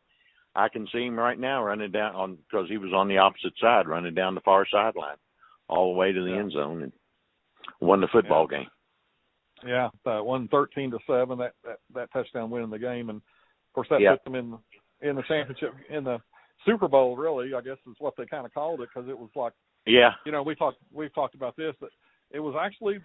I can see him right now running down because he was on the opposite side, running down the far sideline, all the way to the end zone, and won the football game. Yeah, won 13-7. That touchdown winning the game, and of course that put them in the championship, in the Super Bowl. Really, I guess is what they kind of called it, because it was like, we've talked about this, that it was actually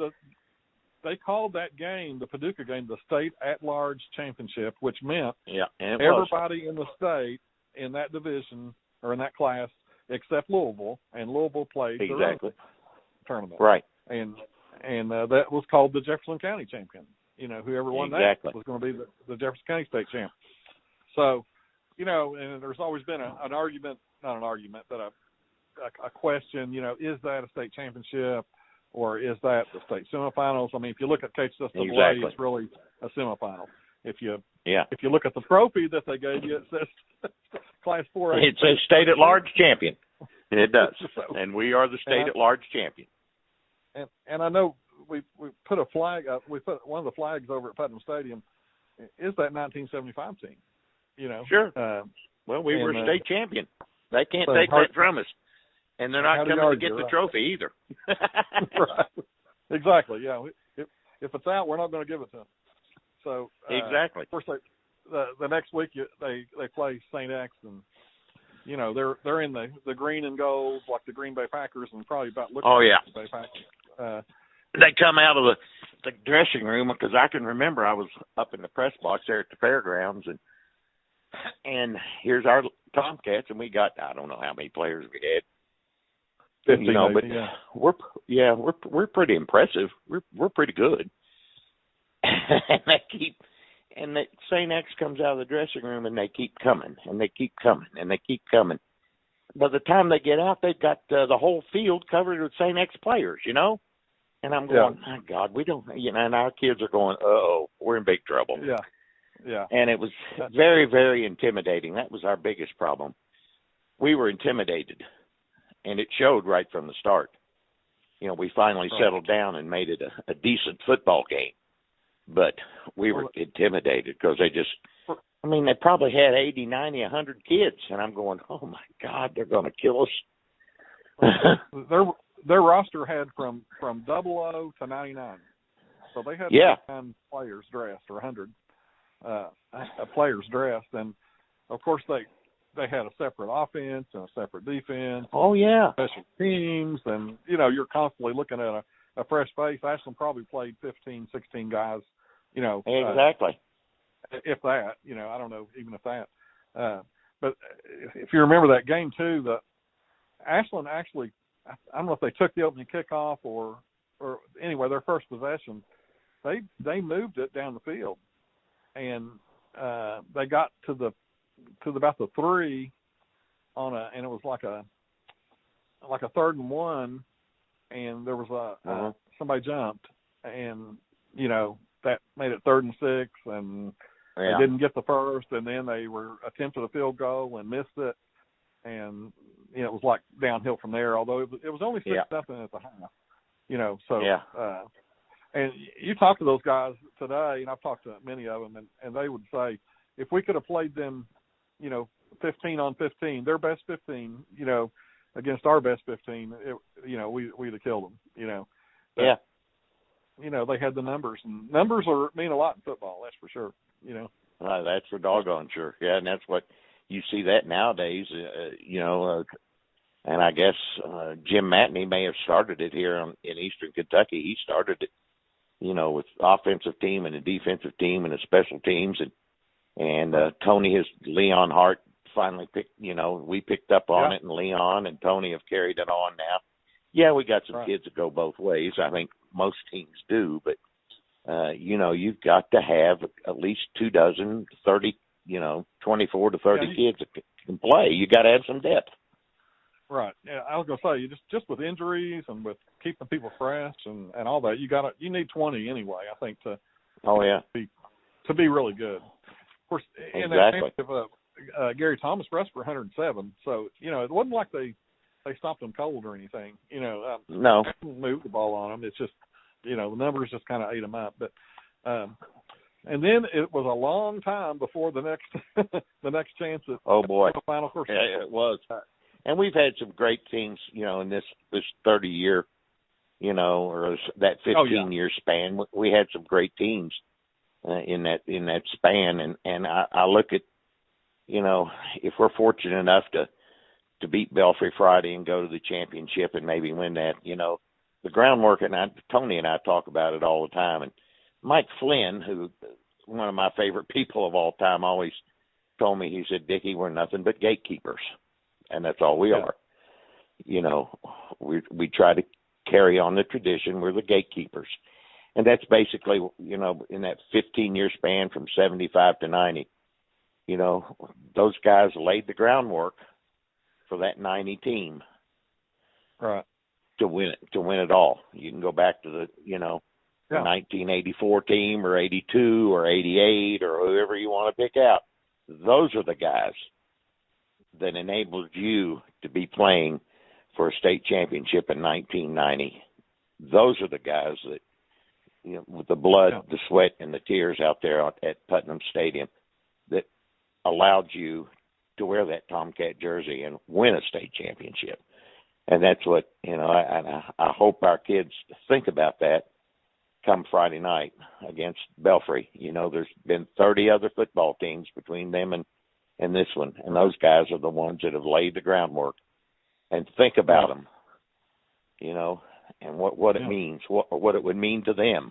they called that game, the Paducah game, the state at-large championship, which meant everybody in the state in that division or in that class except Louisville, and Louisville played the tournament. Right. And that was called the Jefferson County champion. Whoever won that was going to be the Jefferson County state champ. So, and there's always been an argument, not an argument, but a question, is that a state championship? Or is that the state semifinals? I mean, if you look at KHSAA, it's really a semifinal. If you look at the trophy that they gave you, it says Class 4A. It says state at large champion. And it does. And we are the state at large champion. And I know we put a flag up. We put one of the flags over at Putnam Stadium. Is that 1975 team? Sure. Well, we were state champion. They can't take that from us. And they're not coming to get the trophy either. Right. Exactly. Yeah. If it's out, we're not going to give it to them. So exactly. Of course, the next week they play St. X, and they're in the green and gold like the Green Bay Packers, and probably about looking like the Bay Packers. They come out of the dressing room, because I can remember I was up in the press box there at the fairgrounds, and here's our Tomcats, and we got, I don't know how many players we had. 50, but we're pretty impressive. We're pretty good. And St. X comes out of the dressing room, and they keep coming, and they keep coming, and they keep coming. By the time they get out, they've got the whole field covered with St. X players, And I'm going, my God, we don't, and our kids are going, we're in big trouble. Yeah, yeah. And it was very, very intimidating. That was our biggest problem. We were intimidated. And it showed right from the start. We finally settled down and made it a decent football game. But we were intimidated because they probably had 80, 90, 100 kids. And I'm going, oh, my God, they're going to kill us. Their roster had from 00 to 99. So they had 99 players dressed, or 100 players dressed. And, of course, they had a separate offense and a separate defense. Oh, yeah. Special teams. And, you're constantly looking at a fresh face. Ashland probably played 15, 16 guys, Exactly. If that, I don't know, even if that. But if you remember that game, too, the Ashland actually, I don't know if they took the opening kickoff or anyway, their first possession, they moved it down the field. And they got to about the 3 and it was like a 3rd and 1, and there was somebody jumped, and that made it 3rd and 6, and they didn't get the first, and then they attempted a field goal and missed it, and it was like downhill from there. Although it was only 6-0 at the half, and you talk to those guys today, and I've talked to many of them, and they would say, if we could have played them 15 on 15, their best 15, against our best 15, we'd have killed them, But, they had the numbers, and numbers mean a lot in football, that's for sure, That's for doggone sure. Yeah, and that's what you see that nowadays, and I guess Jim Matney may have started it here in Eastern Kentucky. He started it, with offensive team and a defensive team and a special teams, and Tony, Leon Hart finally picked, we picked up on it, and Leon and Tony have carried it on now. Yeah, we got some kids that go both ways. I think most teams do, but, you've got to have at least 24 to 30 kids that can can play. You got to have some depth. Right. Yeah, I was gonna say just with injuries and with keeping people fresh and all that, you need 20 anyway. I think to be really good. Of course, in that championship, Gary Thomas rushed for 107. So it wasn't like they stopped them cold or anything. No, moved the ball on them. It's just the numbers just kind of ate them up. But and then it was a long time before the next the next chance at the Final Four. Yeah, it was. And we've had some great teams, in this 30-year, or that 15-year span. We had some great teams in that span. And I look at, if we're fortunate enough to beat Belfry Friday and go to the championship and maybe win that, the groundwork, and Tony and I talk about it all the time. And Mike Flynn, who one of my favorite people of all time, always told me, he said, Dicky, we're nothing but gatekeepers. And that's all we are. We try to carry on the tradition. We're the gatekeepers. And that's basically, in that 15-year span from 75 to 90, those guys laid the groundwork for that 90 team. Right. To win it all. You can go back to the, 1984 team or 82 or 88 or whoever you want to pick out. Those are the guys that enabled you to be playing for a state championship in 1990. Those are the guys that, with the blood, the sweat, and the tears out there at Putnam Stadium that allowed you to wear that Tomcat jersey and win a state championship. And that's what, I hope our kids think about that come Friday night against Belfry. There's been 30 other football teams between them and this one, and those guys are the ones that have laid the groundwork. And think about them, and what it means, what it would mean to them.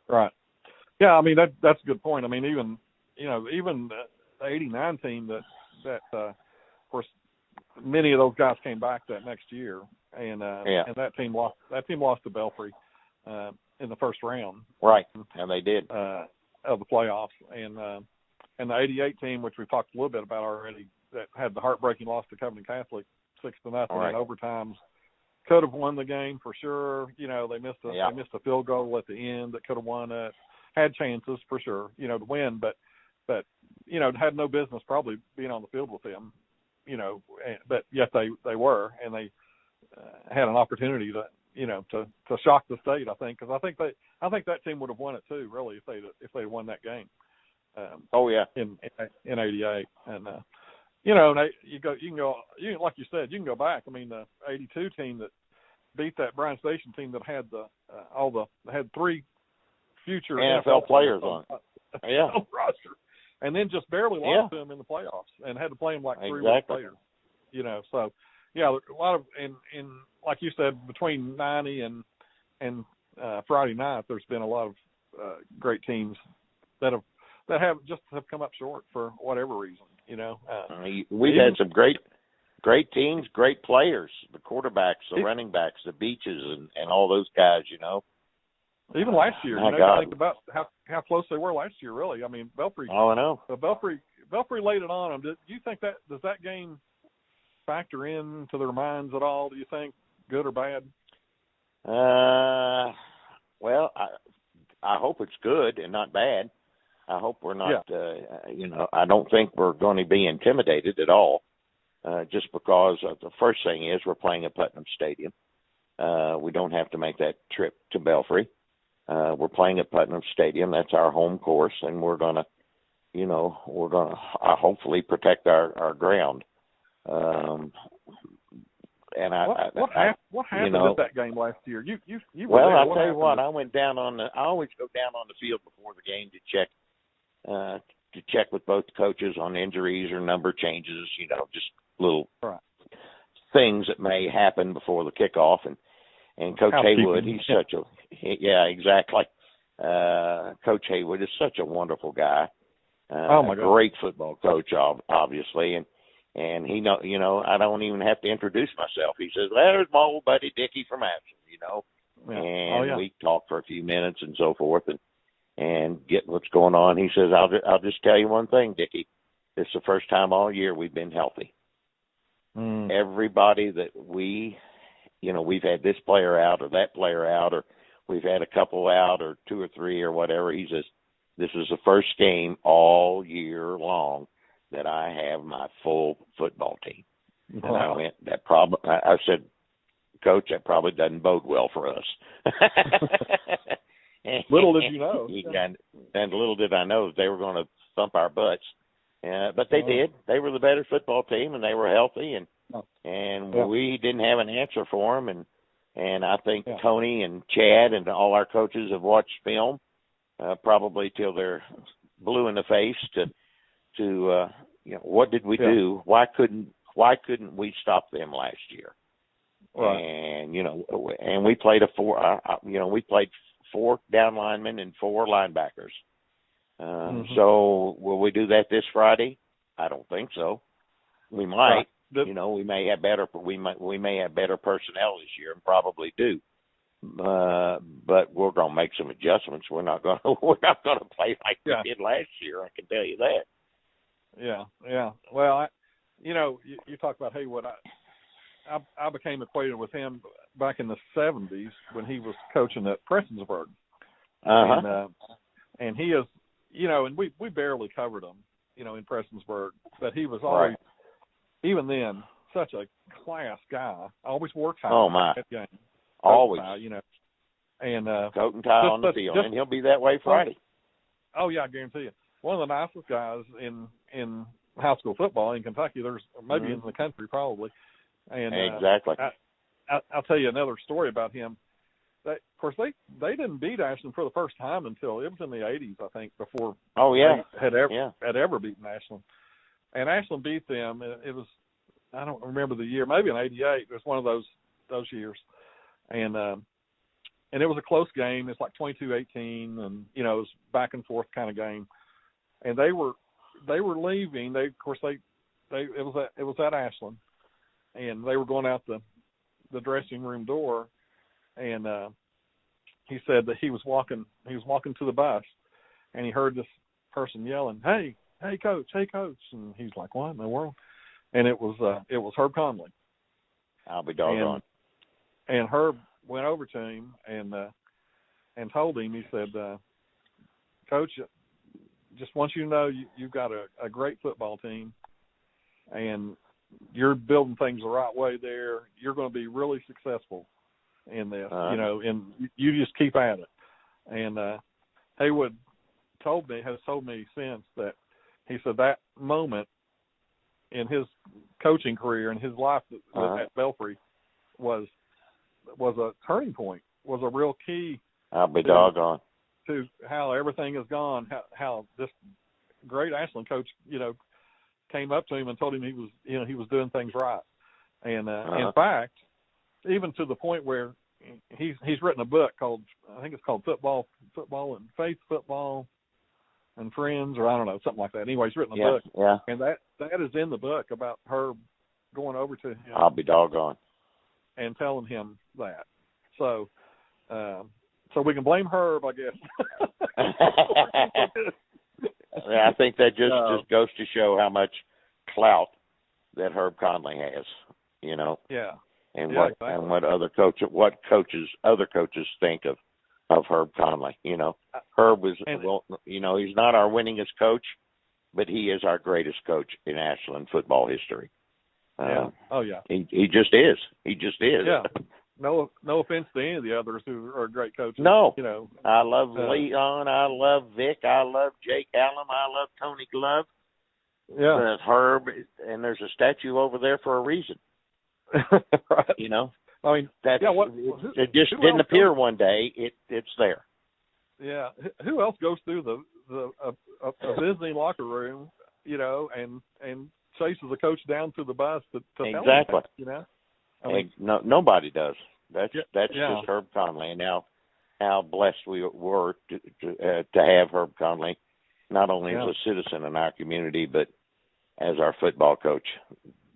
Right. Yeah, I mean that's a good point. I mean even the '89 team that of course many of those guys came back that next year, and that team lost to Belfry in the first round. Right, and they did of the playoffs, and the '88 team, which we've talked a little bit about already, that had the heartbreaking loss to Covenant Catholic 6-0 in overtimes, could have won the game for sure. They missed a field goal at the end that could have won it. Had chances for sure, to win, but had no business probably being on the field with them. But yet they were, and they had an opportunity to shock the state. I think because I think that team would have won it too, really, if they'd won that game. In '88, and you can go like you said, you can go back. I mean, the '82 team that beat that Bryan Station team that had had 3 future NFL players on roster, and then just barely lost to them in the playoffs, and had to play them like 3 weeks later. So a lot of and like you said, between '90 and Friday night, there's been a lot of great teams that have come up short for whatever reason. We've had some great teams, great players, the quarterbacks, the running backs, the beaches, and all those guys. Even last year, you think about how close they were last year. Really, I mean, Belfry. Oh, I know. Belfry laid it on them. Do you think does that game factor into their minds at all? Do you think, good or bad? Well, I hope it's good and not bad. I hope we're not, I don't think we're going to be intimidated at all, just because the first thing is we're playing at Putnam Stadium. We don't have to make that trip to Belfry. We're playing at Putnam Stadium. That's our home course, and we're going to hopefully protect our ground. And what happened at that game last year? You well, I'll tell you what. I went down I always go down on the field before the game to check with both coaches on injuries or number changes. Just little things that may happen before the kickoff. And Coach Haywood, he's such a exactly. Coach Haywood is such a wonderful guy. A great football coach, obviously, and he I don't even have to introduce myself. He says, "There's my old buddy Dicky from Ashland," and we talk for a few minutes and so forth, and get what's going on. He says, "I'll just tell you one thing, Dicky. It's the first time all year we've been healthy. Everybody that we've had this player out or that player out, or we've had a couple out or two or three or whatever. He says, this is the first game all year long that I have my full football team. And I went, I said, Coach, that probably doesn't bode well for us. Little did you know. And little did I know that they were going to thump our butts. But they did. They were the better football team, and they were healthy, and we didn't have an answer for them. And I think Tony and Chad and all our coaches have watched film probably till they're blue in the face to what did we do? Why couldn't we stop them last year? Right. And we played we played 4 down linemen and 4 linebackers. So will we do that this Friday? I don't think so. We might. We may have better personnel this year, and probably do. But we're going to make some adjustments. We're not going to play like we did last year. I can tell you that. Yeah. Well, you talk about Haywood. I became acquainted with him back in the 70s when he was coaching at Prestonsburg. And he is, and we barely covered him, in Prestonsburg, but he was always, even then, such a class guy. Always worked hard. Oh, my. At game. Always. And coat and tie on the field, and he'll be that way Friday. Oh, yeah, I guarantee you. One of the nicest guys in high school football in Kentucky. There's maybe in the country probably. And exactly. I'll tell you another story about him. Of course, they didn't beat Ashland for the first time until it was in the 80s, I think, before they had ever beaten Ashland. And Ashland beat them. It was, I don't remember the year, maybe in '88. It was one of those years, and it was a close game. It's like 22-18, and it was back and forth kind of game. And they were leaving. It was at Ashland, and they were going out the dressing room door, and he said that he was walking to the bus, and he heard this person yelling, "Hey, coach, hey, coach," and he's like, "What in the world?" And it was Herb Conley. I'll be doggone. And Herb went over to him and told him, he said, "Coach, just want you to know you've got a great football team, and you're building things the right way there. You're going to be really successful in this, and you just keep at it." And Haywood has told me since that he said that moment in his coaching career and his life at Belfry was a turning point, was a real key. I'll be doggone. To how everything has gone, how this great Ashland coach, came up to him and told him he was doing things right. And in fact, even to the point where he's written a book called, I think it's called Football and Faith, Football and Friends, or I don't know, something like that. Anyway, he's written a book. Yeah. And that is in the book about Herb going over to him. I'll be doggone. And telling him that. So we can blame Herb, I guess. I think that just goes to show how much clout that Herb Conley has, Yeah. And exactly. and what other coaches think of Herb Conley. Herb was he's not our winningest coach, but he is our greatest coach in Ashland football history. He just is. He just is. Yeah. No offense to any of the others who are great coaches. No. I love Leon. I love Vic. I love Jake Allen. I love Tony Glove. Yeah. Herb, and there's a statue over there for a reason. Right. I mean, it just didn't appear one day. It's there. Yeah. Who else goes through a visiting locker room, and chases the coach down to the bus to exactly. Tell him, nobody does. That's just Herb Conley. And now, how blessed we were to have Herb Conley, not only as a citizen in our community, but as our football coach.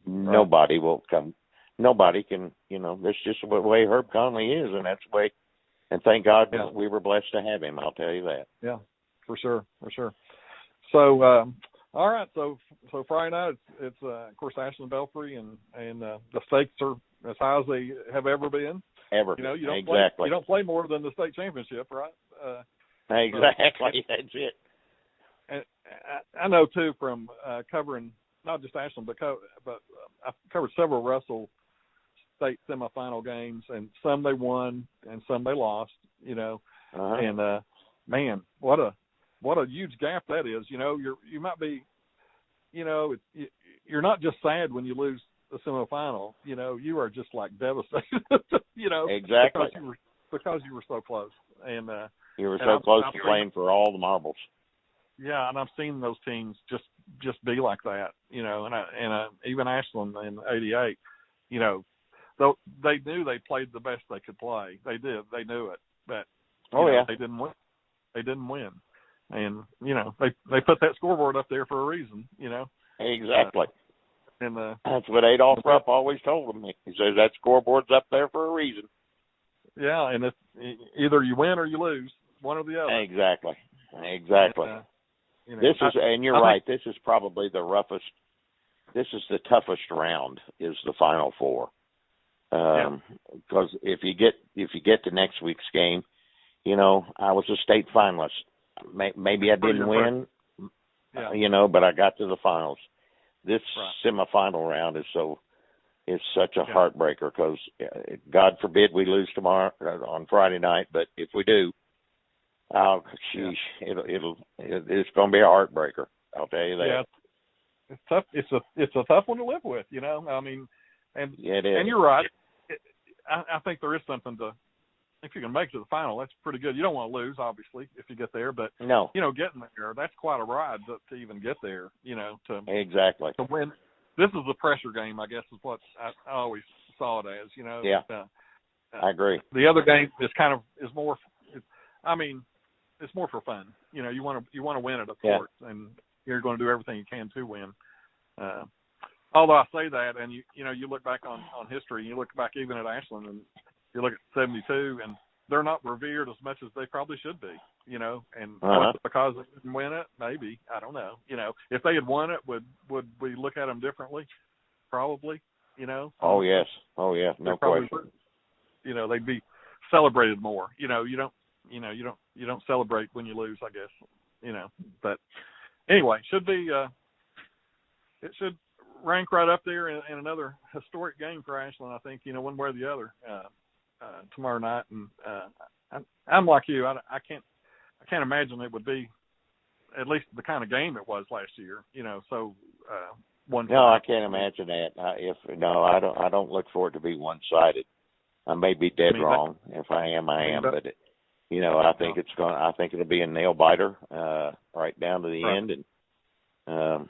Right. Nobody can, that's just the way Herb Conley is, and that's the way, and thank God we were blessed to have him, I'll tell you that. Yeah, for sure. So, All right, so Friday night it's of course Ashland Belfry, and the stakes are as high as they have ever been. Ever. You know, you don't exactly. play, you don't play more than the state championship, right? Exactly. That's it. And I know too from covering not just Ashland, but I've covered several Russell state semifinal games, and some they won and some they lost. You know, and man, what a huge gap that is. You know, you might be, you know, you're not just sad when you lose the semifinal. You know, you are just like devastated. You know, exactly, because you were so close, and you were so close to playing for all the marbles. Yeah, and I've seen those teams just be like that. You know, and even Ashland in '88. You know, though they knew they played the best they could play. They did. They knew it, but they didn't win. They didn't win. And, you know, they put that scoreboard up there for a reason, you know. Exactly. And that's what Adolph Rupp always told me. He says that scoreboard's up there for a reason. Yeah, and it's either you win or you lose, one or the other. Exactly. And, you know, this is, and you're right, this is probably the roughest, this is the toughest round, is the Final Four. Because if you get to next week's game, you know, I was a state finalist. Maybe I didn't win, you know, but I got to the finals. This semifinal round is such a heartbreaker because God forbid we lose tomorrow on Friday night, but if we do, it's going to be a heartbreaker. I'll tell you that. Yeah, it's tough. It's a tough one to live with, you know. I mean, and it is. And you're right. I think there is something to. If you can make it to the final, that's pretty good. You don't want to lose, obviously, if you get there. But, no, you know, getting there, that's quite a ride to even get there, you know. Exactly. To win. This is a pressure game, I guess, is what I always saw it as, you know. Yeah, I agree. The other game is more, it's more for fun. You know, you want to win it, of course, and you're going to do everything you can to win. Although I say that, and you look back on history, and you look back even at Ashland, and you look at 72, and they're not revered as much as they probably should be, you know, and because they didn't win it, maybe, I don't know. You know, if they had won it, would we look at them differently? Probably, you know. Oh, yes. No question. You know, they'd be celebrated more. You know, you don't celebrate when you lose, I guess, you know. But anyway, it should rank right up there in another historic game for Ashland, I think, you know, one way or the other. Tomorrow night, and I'm like you. I can't imagine it would be at least the kind of game it was last year. You know, so one. No, I can't imagine that. I don't look for it to be one-sided. I may be dead wrong. If I am, I am. But you know, I think I think it'll be a nail biter right down to the end. And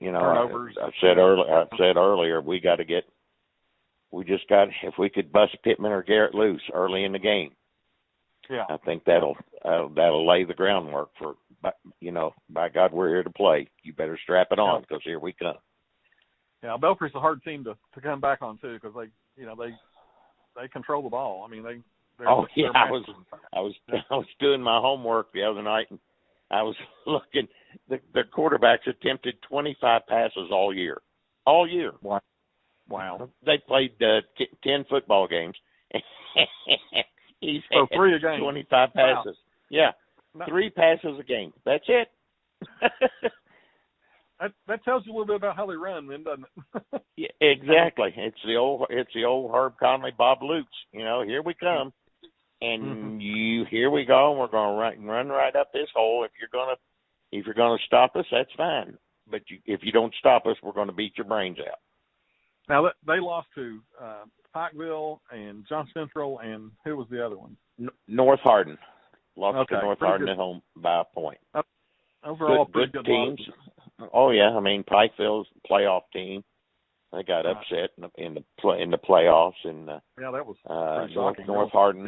you know, I've said earlier, if we could bust Pittman or Garrett loose early in the game, I think that'll lay the groundwork for, you know, by God, we're here to play. You better strap it on because here we come. Yeah, Belfry's a hard team to come back on too because they control the ball. I mean I was doing my homework the other night and I was looking. The quarterbacks attempted 25 passes all year. All year. Wow. They played 10 football games. He's had 3 a game. 25 passes. Wow. Yeah. 3 passes a game. That's it. that tells you a little bit about how they run, then, doesn't it? Yeah, exactly. It's the old Herb Conley, Bob Lutz. You know, here we come. And here we go. And we're going to run right up this hole. If you're gonna stop us, that's fine. But if you don't stop us, we're going to beat your brains out. Now, they lost to Pikeville and John Central, and who was the other one? North Hardin. Lost to North Hardin at home by a point. Those are all pretty good teams. losses. Oh, yeah. I mean, Pikeville's playoff team. They got upset in the playoffs. And, that was pretty shocking. North Hardin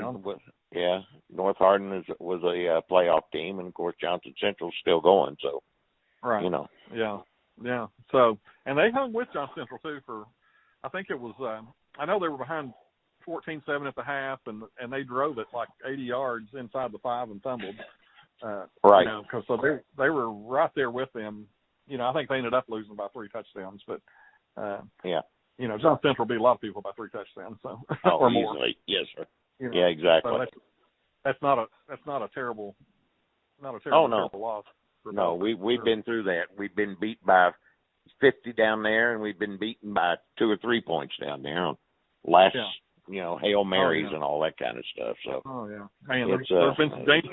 was a playoff team, and, of course, Johnson Central's still going. So, you know. Yeah. So, and they hung with John Central, too, for – I think it was I know they were behind 14-7 at the half, and they drove it like 80 yards inside the 5 and fumbled. Right. You know, so they were right there with them I think they ended up losing by 3 touchdowns, but yeah. John Central beat a lot of people by 3 touchdowns, so or more. Easily. Yes, sir. Yeah, exactly. So that's not a terrible terrible loss. No, we've been through that. We've been beat by 50 down there, and we've been beaten by 2 or 3 points down there on last, Hail Marys and all that kind of stuff. So. Oh yeah, man, there's been some games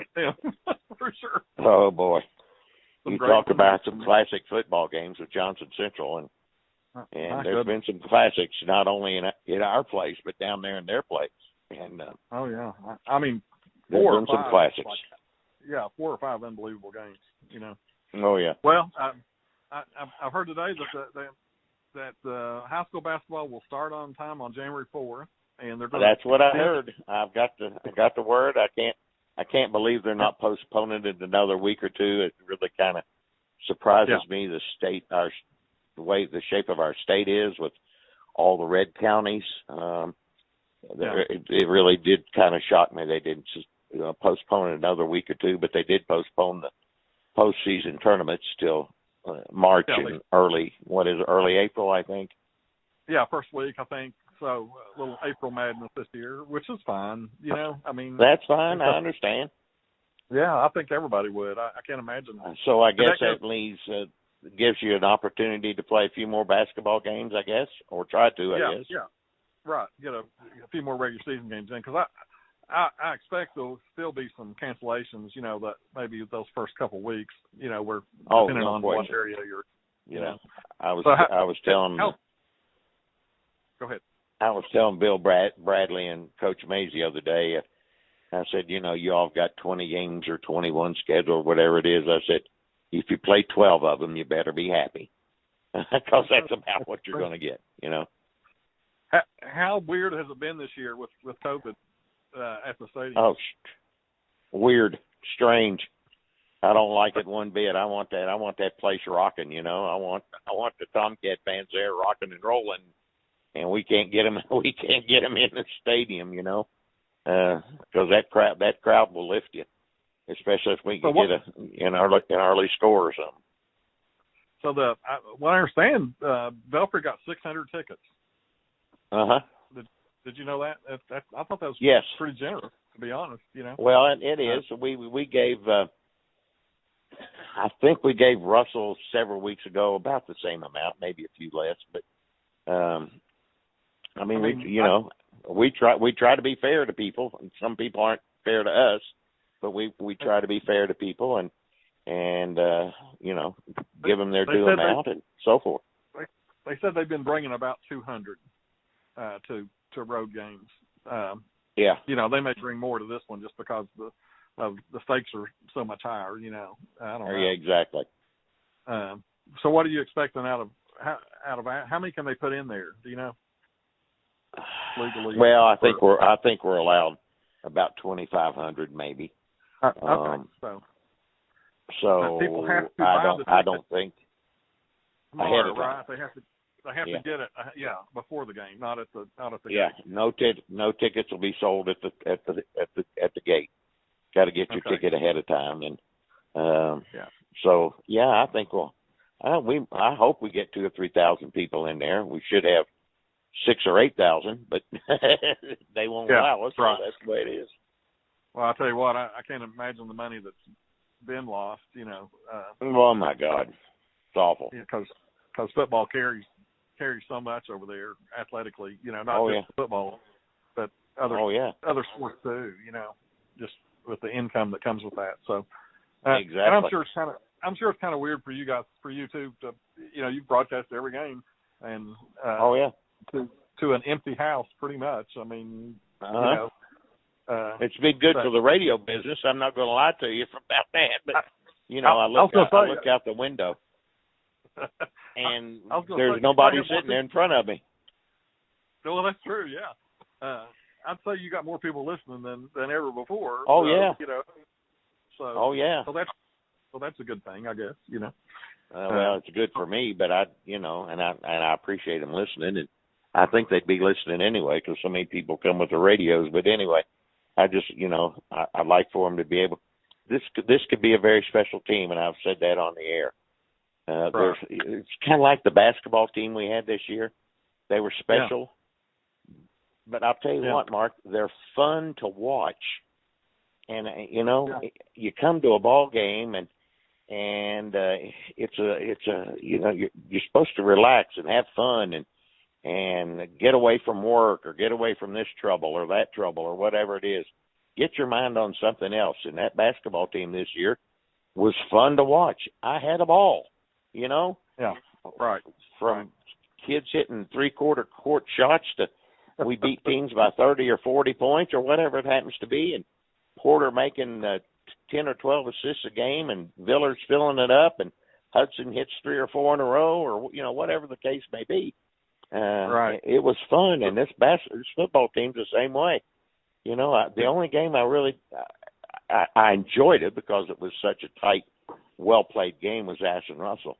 for sure. Oh boy, you talk about some classic football games with Johnson Central, and there's been some classics not only in our place but down there in their place. And oh yeah, I mean, there's been some classics. 4 or 5 unbelievable games. Oh yeah. Well, I've heard today that high school basketball will start on time on January 4th, and they're going. That's what I heard. I got the word. I can't believe they're not postponing it another week or two. It really kind of surprises me. The way the shape of our state is with all the red counties. It really did kind of shock me. They didn't just postpone it another week or two, but they did postpone the postseason tournaments till March and early April, I think. Yeah, first week, I think. So a little April madness this year, which is fine. I mean. That's fine. I understand. Yeah, I think everybody would. I can't imagine. So I guess that leaves gives you an opportunity to play a few more basketball games, I guess, or try to, I guess. Yeah, right. Get a few more regular season games in, because I expect there'll still be some cancellations, that maybe those first couple of weeks, where depending on what area you're, I was telling. Go ahead. I was telling Bill Bradley and Coach Mays the other day, I said, you all got 20 games or 21 scheduled, whatever it is. I said, if you play 12 of them, you better be happy, because that's about what you're going to get, How weird has it been this year with COVID at the stadium? Oh, weird, strange. I don't like it one bit. I want that place rocking. I want the Tomcat fans there rocking and rolling, and we can't get them. We can't get them in the stadium. Because that crowd will lift you, especially if we can get an early score or something. So what I understand, Belfry got 600 tickets. Did you know that? I thought that was pretty generous, to be honest. Well, it is. We gave. I think we gave Russell several weeks ago about the same amount, maybe a few less. But we try to be fair to people. And some people aren't fair to us, but we try to be fair to people and give them their due amount and so forth. They said they've been bringing about 200 to road games. They may bring more to this one just because the stakes are so much higher. I don't know. Yeah, exactly. So what are you expecting out of how many can they put in there? Do you know? Legally. Well, I think we're allowed about 2,500 maybe. Okay. So people have to I don't think ahead of time. Right. They have to get it before the game, not at the gate. No tickets will be sold at the gate. Got to get your ticket ahead of time, and So I think I hope we get 2,000 or 3,000 people in there. We should have 6,000 or 8,000, but they won't allow us. Right. So that's the way it is. Well, I'll tell you what, I can't imagine the money that's been lost. Oh my God, it's awful. Because football carries so much over there athletically. Not just football, but other sports too. Just with the income that comes with that. So exactly. And I'm sure it's kind of weird for you guys, for you too, to you broadcast every game and to an empty house pretty much. I mean, it's been good for the radio business. I'm not going to lie to you about that, but I look out the window and there's nobody sitting there in front of me. Well, that's true. Yeah. I'd say you got more people listening than ever before. Oh, yeah. So that's a good thing, I guess, well, it's good for me, but I appreciate them listening, and I think they'd be listening anyway because so many people come with the radios. But anyway, I just, I'd like for them to be able. This could be a very special team, and I've said that on the air. Right. It's kind of like the basketball team we had this year. They were special. Yeah. But I'll tell you what, Mark, they're fun to watch. And, you come to a ball game and it's a you're supposed to relax and have fun and get away from work or get away from this trouble or that trouble or whatever it is. Get your mind on something else. And that basketball team this year was fun to watch. I had a ball, Yeah, right. From kids hitting three-quarter court shots to we beat teams by 30 or 40 points or whatever it happens to be, and Porter making 10 or 12 assists a game, and Villar's filling it up, and Hudson hits 3 or 4 in a row, or whatever the case may be. Right. It was fun, and this football team's the same way. The only game I enjoyed it because it was such a tight, well-played game was Ashland Russell.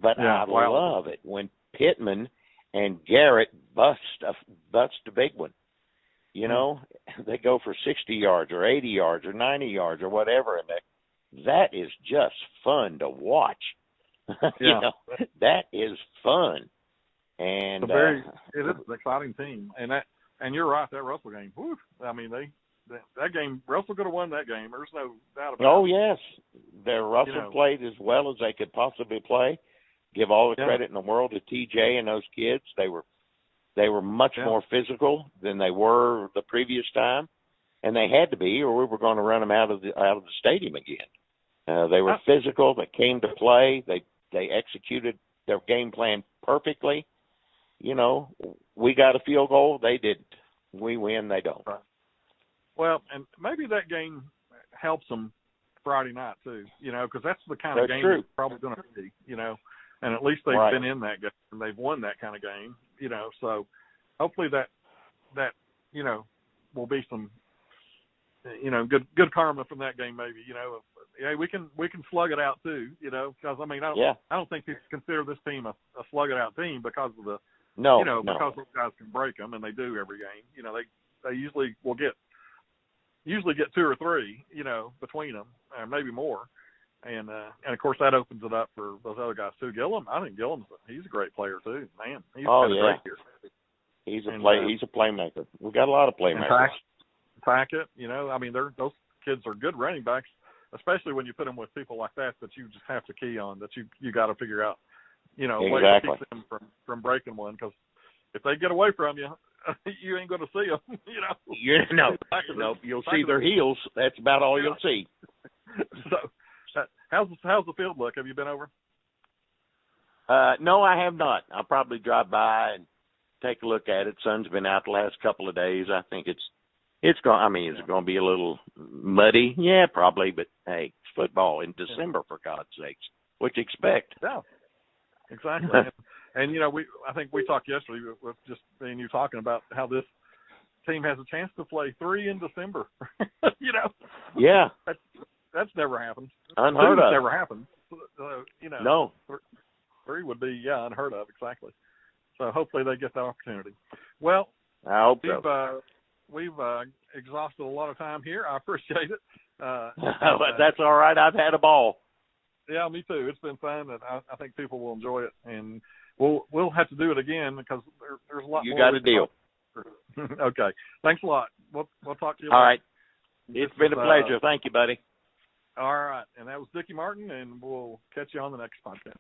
But I love it when Pittman and Garrett bust a big one. They go for 60 yards or 80 yards or 90 yards or whatever, and that is just fun to watch. That is fun. And it is an exciting team, and you're right, that Russell game. Whew, I mean, that game, Russell could have won that game. There's no doubt about it. Oh yes, Russell played as well as they could possibly play. Give all the credit in the world to TJ and those kids. They were much more physical than they were the previous time, and they had to be, or we were going to run them out of the stadium again. They were physical. They came to play. They executed their game plan perfectly. We got a field goal. They didn't. We win. They don't. Right. Well, and maybe that game helps them Friday night too. Because that's the kind of game they're probably going to be. And at least they've been in that game and they've won that kind of game. So hopefully that will be some good karma from that game. Maybe we can slug it out too. Because I don't think people consider this team a slug it out team because of the because those guys can break them, and they do every game. They usually will get 2 or 3 between them, or maybe more. And of course that opens it up for those other guys too. I think he's a great player too. Man, he's a great year. He's a playmaker. We've got a lot of playmakers. Tackett, those kids are good running backs, especially when you put them with people like that you just have to key on, that you got to figure out, ways to keep them from breaking one, because if they get away from you, you ain't going to see them. No, you'll see their heels. That's about all you'll see. So. How's the field look? Have you been over? No, I have not. I'll probably drive by and take a look at it. Sun's been out the last couple of days. I think it's going. I mean, is it going to be a little muddy? Yeah, probably. But hey, it's football in December, for God's sakes. What you expect? Yeah, exactly. and I think we talked yesterday with just me and you talking about how this team has a chance to play 3 in December. Yeah. That's never happened. Unheard of. Never happened. No. 3 would be unheard of, exactly. So hopefully they get that opportunity. Well, I hope so. We've exhausted a lot of time here. I appreciate it. That's all right. I've had a ball. Yeah, me too. It's been fun, and I think people will enjoy it. And we'll have to do it again because there's a lot more. You got a deal. Okay. Thanks a lot. We'll talk to you later. All right. It's been a pleasure. Thank you, buddy. All right. And that was Dicky Martin, and we'll catch you on the next podcast.